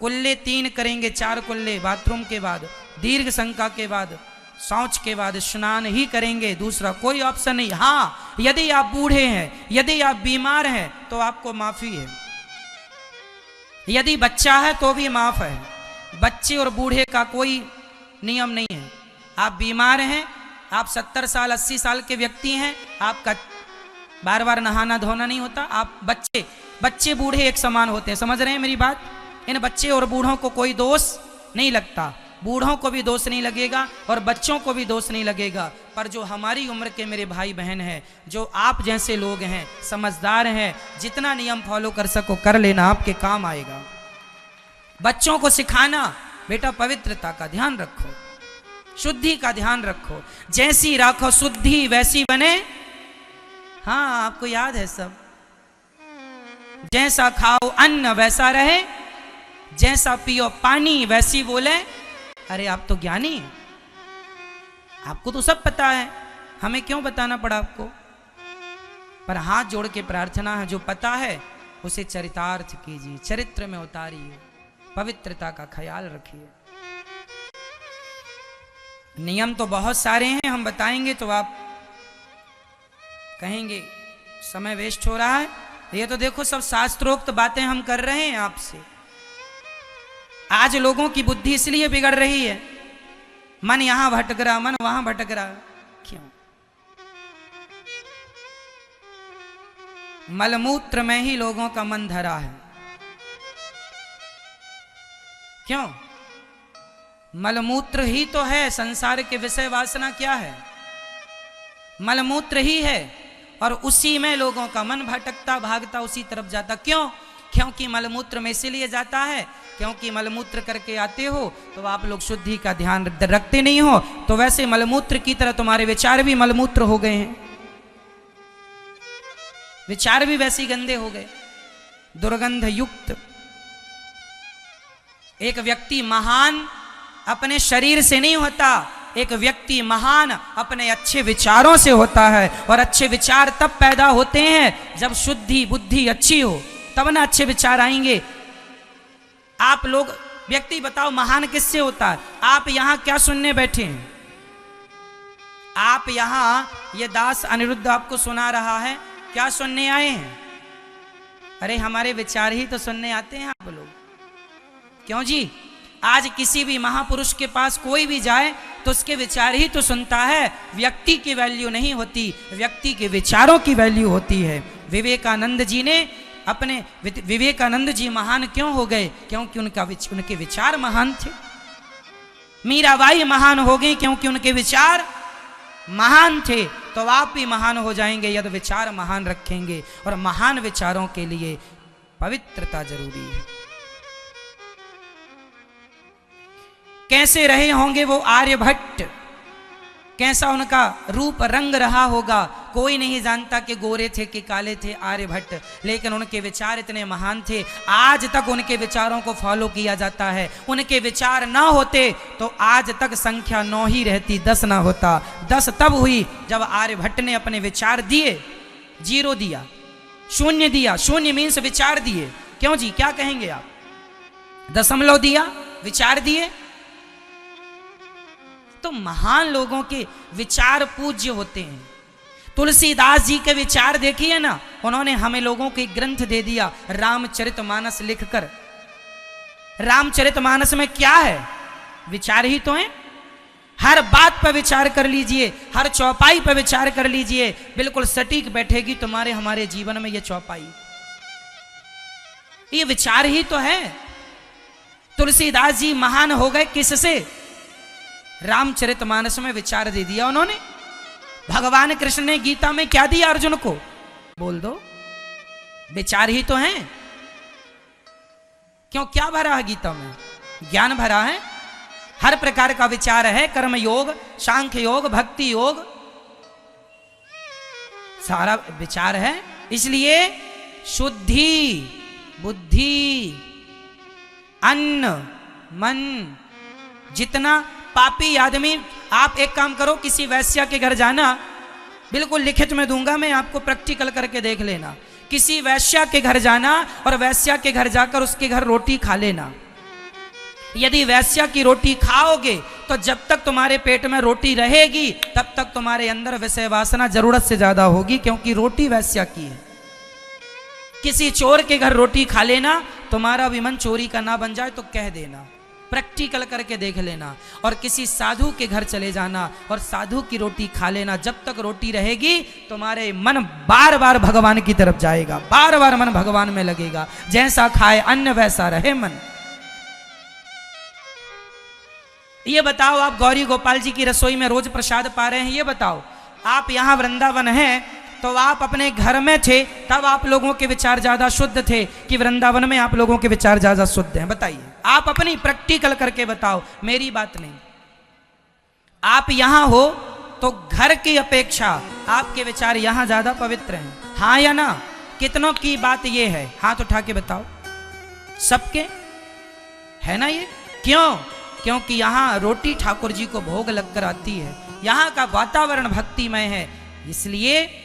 कुल्ले 3 करेंगे, 4 कुल्ले बाथरूम के बाद, दीर्घ शंका के बाद, शौच के बाद स्नान ही करेंगे, दूसरा कोई ऑप्शन नहीं। हाँ, यदि आप बूढ़े हैं, यदि आप बीमार हैं तो आपको माफी है, यदि बच्चा है तो भी माफ है। बच्चे और बूढ़े का कोई नियम नहीं है। आप बीमार हैं, आप 70 साल 80 साल के व्यक्ति हैं, आपका बार बार नहाना धोना नहीं होता। आप बच्चे बूढ़े एक समान होते हैं, समझ रहे हैं मेरी बात। इन बच्चे और बूढ़ों को कोई दोष नहीं लगता, बूढ़ों को भी दोष नहीं लगेगा और बच्चों को भी दोष नहीं लगेगा। पर जो हमारी उम्र के मेरे भाई बहन हैं, जो आप जैसे लोग हैं, समझदार हैं, जितना नियम फॉलो कर सको कर लेना, आपके काम आएगा। बच्चों को सिखाना बेटा पवित्रता का ध्यान रखो, शुद्धि का ध्यान रखो, जैसी राखो शुद्धि वैसी बने। हाँ, आपको याद है सब, जैसा खाओ अन्न वैसा रहे, जैसा पियो पानी वैसी बोले। अरे आप तो ज्ञानी हैं, आपको तो सब पता है, हमें क्यों बताना पड़ा आपको। पर हाथ जोड़ के प्रार्थना है, जो पता है उसे चरितार्थ कीजिए, चरित्र में उतारिए, पवित्रता का ख्याल रखिए। नियम तो बहुत सारे हैं, हम बताएंगे तो आप कहेंगे समय वेस्ट हो रहा है। ये तो देखो सब शास्त्रोक्त बातें हम कर रहे हैं आपसे। आज लोगों की बुद्धि इसलिए बिगड़ रही है, मन यहां भटक रहा, मन वहां भटक रहा। क्यों? मलमूत्र में ही लोगों का मन धरा है। क्यों? मलमूत्र ही तो है संसार के विषय वासना। क्या है? मलमूत्र ही है, और उसी में लोगों का मन भटकता भागता उसी तरफ जाता। क्यों? क्योंकि मलमूत्र में इसीलिए जाता है क्योंकि मलमूत्र करके आते हो तो आप लोग शुद्धि का ध्यान रखते नहीं हो, तो वैसे मलमूत्र की तरह तुम्हारे विचार भी मलमूत्र हो गए हैं, विचार भी वैसे ही गंदे हो गए, दुर्गंध युक्त। एक व्यक्ति महान अपने शरीर से नहीं होता, एक व्यक्ति महान अपने अच्छे विचारों से होता है। और अच्छे विचार तब पैदा होते हैं जब शुद्धि बुद्धि अच्छी हो, तब ना अच्छे विचार आएंगे। आप लोग व्यक्ति बताओ महान किससे होता है? आप यहां क्या सुनने बैठे हैं? आप यहां ये दास अनिरुद्ध आपको सुना रहा है, क्या सुनने आए हैं? अरे हमारे विचार ही तो सुनने आते हैं आप लोग। क्यों जी? आज किसी भी महापुरुष के पास कोई भी जाए तो उसके विचार ही तो सुनता है, व्यक्ति की वैल्यू नहीं होती, व्यक्ति के विचारों की वैल्यू होती है। विवेकानंद जी ने अपने विवेकानंद जी महान क्यों हो गए? क्योंकि उनके विचार महान थे। मीराबाई महान हो गई क्योंकि उनके विचार महान थे। तो आप भी महान हो जाएंगे यदि विचार महान रखेंगे, और महान विचारों के लिए पवित्रता जरूरी है। कैसे रहे होंगे वो आर्यभट्ट, कैसा उनका रूप रंग रहा होगा, कोई नहीं जानता कि गोरे थे कि काले थे आर्यभट्ट, लेकिन उनके विचार इतने महान थे। आज तक उनके विचारों को फॉलो किया जाता है। उनके विचार ना होते तो आज तक संख्या 9 ही रहती, 10 ना होता। 10 तब हुई जब आर्यभट्ट ने अपने विचार दिए, 0 दिया, 0 दिया। 0 मीन्स विचार दिए। क्यों जी, क्या कहेंगे आप? दशमलव दिया, विचार दिए। तो महान लोगों के विचार पूज्य होते हैं। तुलसीदास जी के विचार देखिए ना, उन्होंने हमें लोगों को एक ग्रंथ दे दिया रामचरितमानस लिखकर। रामचरितमानस में क्या है? विचार ही तो है। हर बात पर विचार कर लीजिए, हर चौपाई पर विचार कर लीजिए, बिल्कुल सटीक बैठेगी तुम्हारे हमारे जीवन में ये चौपाई। ये विचार ही तो है। तुलसीदास जी महान हो गए किससे? रामचरितमानस में विचार दे दिया उन्होंने। भगवान कृष्ण ने गीता में क्या दिया अर्जुन को? बोल दो। विचार ही तो है। क्यों, क्या भरा है गीता में? ज्ञान भरा है, हर प्रकार का विचार है। कर्म योग, सांख्य योग, भक्ति योग, सारा विचार है। इसलिए शुद्धि, बुद्धि, अन्न, मन, जितना पापी आदमी, आप एक काम करो, किसी वैश्या के घर जाना, बिल्कुल लिखित में दूंगा मैं, आपको प्रैक्टिकल करके देख लेना। किसी वैश्या के घर जाना और वैश्या के घर जाकर उसके घर रोटी खा लेना। यदि वैश्या की रोटी खाओगे तो जब तक तुम्हारे पेट में रोटी रहेगी तब तक तुम्हारे अंदर विषय वासना जरूरत से ज्यादा होगी, क्योंकि रोटी वैश्या की है। किसी चोर के घर रोटी खा लेना, तुम्हारा भी मन चोरी का ना बन जाए तो कह देना, प्रैक्टिकल करके देख लेना। और किसी साधु के घर चले जाना और साधु की रोटी खा लेना, जब तक रोटी रहेगी तुम्हारे मन बार बार भगवान की तरफ जाएगा, बार बार मन भगवान में लगेगा। जैसा खाए अन्न वैसा रहे मन। ये बताओ, आप गौरी गोपाल जी की रसोई में रोज प्रसाद पा रहे हैं, ये बताओ। आप यहां वृंदावन है तो आप अपने घर में थे, तब आप लोगों के विचार ज्यादा शुद्ध थे कि वृंदावन में आप लोगों के विचार ज्यादा शुद्ध हैं? बताइए, आप अपनी प्रैक्टिकल करके बताओ, मेरी बात नहीं। आप यहां हो तो घर की अपेक्षा आपके विचार यहां ज्यादा पवित्र हैं, हाँ या ना? कितनों की बात ये है? हाथ उठा के बताओ। सबके है ना ये? क्यों? क्योंकि यहां रोटी ठाकुर जी को भोग लगकर आती है, यहां का वातावरण भक्तिमय है, इसलिए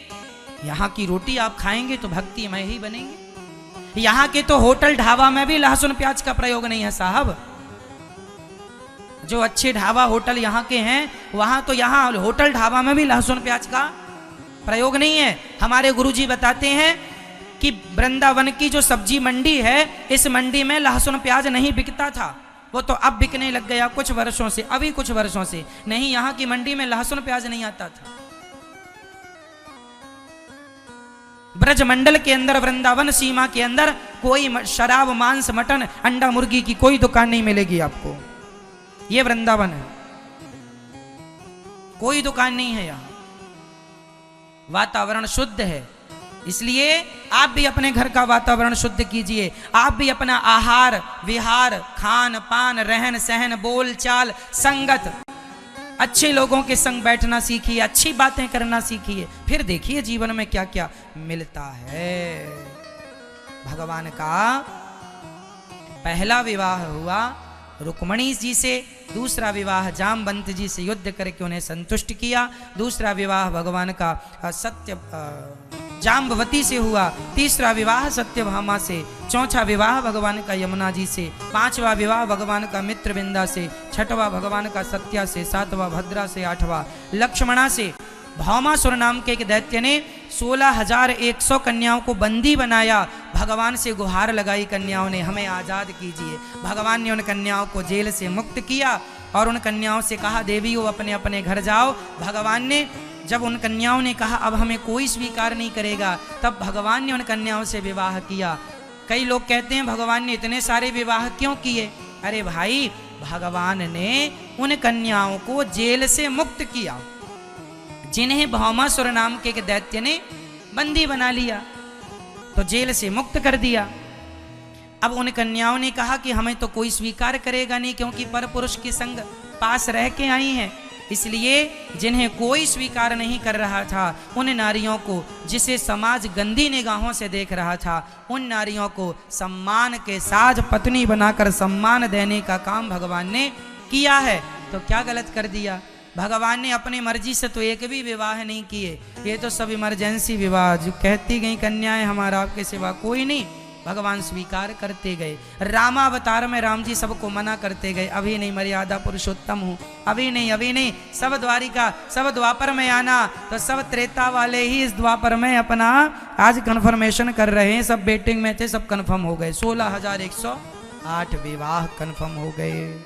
यहां की रोटी आप खाएंगे तो भक्तिमय ही बनेंगे। यहां के तो होटल ढाबा में भी लहसुन प्याज का प्रयोग नहीं है साहब। जो अच्छे ढाबा होटल यहां के हैं, वहां तो यहां होटल ढाबा में भी लहसुन प्याज का प्रयोग नहीं है। हमारे गुरुजी बताते हैं कि वृंदावन की जो सब्जी मंडी है, इस मंडी में लहसुन प्याज नहीं बिकता था, वो तो अब बिकने लग गया कुछ वर्षों से, अभी कुछ वर्षों से। नहीं, यहां की मंडी में लहसुन प्याज नहीं आता था। ब्रज मंडल के अंदर, वृंदावन सीमा के अंदर कोई शराब, मांस, मटन, अंडा, मुर्गी की कोई दुकान नहीं मिलेगी आपको। ये वृंदावन है, कोई दुकान नहीं है यहां। वातावरण शुद्ध है, इसलिए आप भी अपने घर का वातावरण शुद्ध कीजिए। आप भी अपना आहार विहार, खान पान, रहन सहन, बोल चाल, संगत, अच्छे लोगों के संग बैठना सीखिए, अच्छी बातें करना सीखिए, फिर देखिए जीवन में क्या क्या मिलता है। भगवान का पहला विवाह हुआ रुक्मणी जी से, दूसरा विवाह जामवंत जी से युद्ध करके उन्हें संतुष्ट किया, दूसरा विवाह भगवान का जाम्बवती से हुआ, तीसरा विवाह सत्यभामा से, चौथा विवाह भगवान का यमुना जी से, पांचवा विवाह भगवान का मित्रविंदा से, छठवां भगवान का सत्या से, सातवां भद्रा से, आठवां लक्ष्मणा से। भौमासुर नाम के एक दैत्य ने 16,100 कन्याओं को बंदी बनाया। भगवान से गुहार लगाई कन्याओं ने, हमें आजाद कीजिए। भगवान ने उन कन्याओं को जेल से मुक्त किया और उन कन्याओं से कहा, देवियों अपने अपने घर जाओ। भगवान ने, जब उन कन्याओं ने कहा अब हमें कोई स्वीकार नहीं करेगा, तब भगवान ने उन कन्याओं से विवाह किया। कई लोग कहते हैं भगवान ने इतने सारे विवाह क्यों किए? अरे भाई, भगवान ने उन कन्याओं को जेल से मुक्त किया जिन्हें भौमासुर नाम के एक दैत्य ने बंदी बना लिया, तो जेल से मुक्त कर दिया। अब उन कन्याओं ने कहा कि हमें तो कोई स्वीकार करेगा नहीं, क्योंकि परपुरुष के संग पास रह के आई हैं। इसलिए जिन्हें कोई स्वीकार नहीं कर रहा था, उन नारियों को, जिसे समाज गंदी निगाहों से देख रहा था, उन नारियों को सम्मान के साथ पत्नी बनाकर सम्मान देने का काम भगवान ने किया है। तो क्या गलत कर दिया? भगवान ने अपनी मर्जी से तो एक भी विवाह नहीं किए, ये तो सब इमरजेंसी विवाह, जो कहती गई कन्याएं हमारा आपके सिवा कोई नहीं, भगवान स्वीकार करते गए। रामावतार में राम जी सबको मना करते गए, अभी नहीं, मर्यादा पुरुषोत्तम हूँ, अभी नहीं, अभी नहीं, सब द्वारिका, सब द्वापर में आना। तो सब त्रेता वाले ही इस द्वापर में अपना आज कन्फर्मेशन कर रहे हैं, सब वेटिंग में थे, सब कन्फर्म हो गए। 16,108 विवाह कन्फर्म हो गए।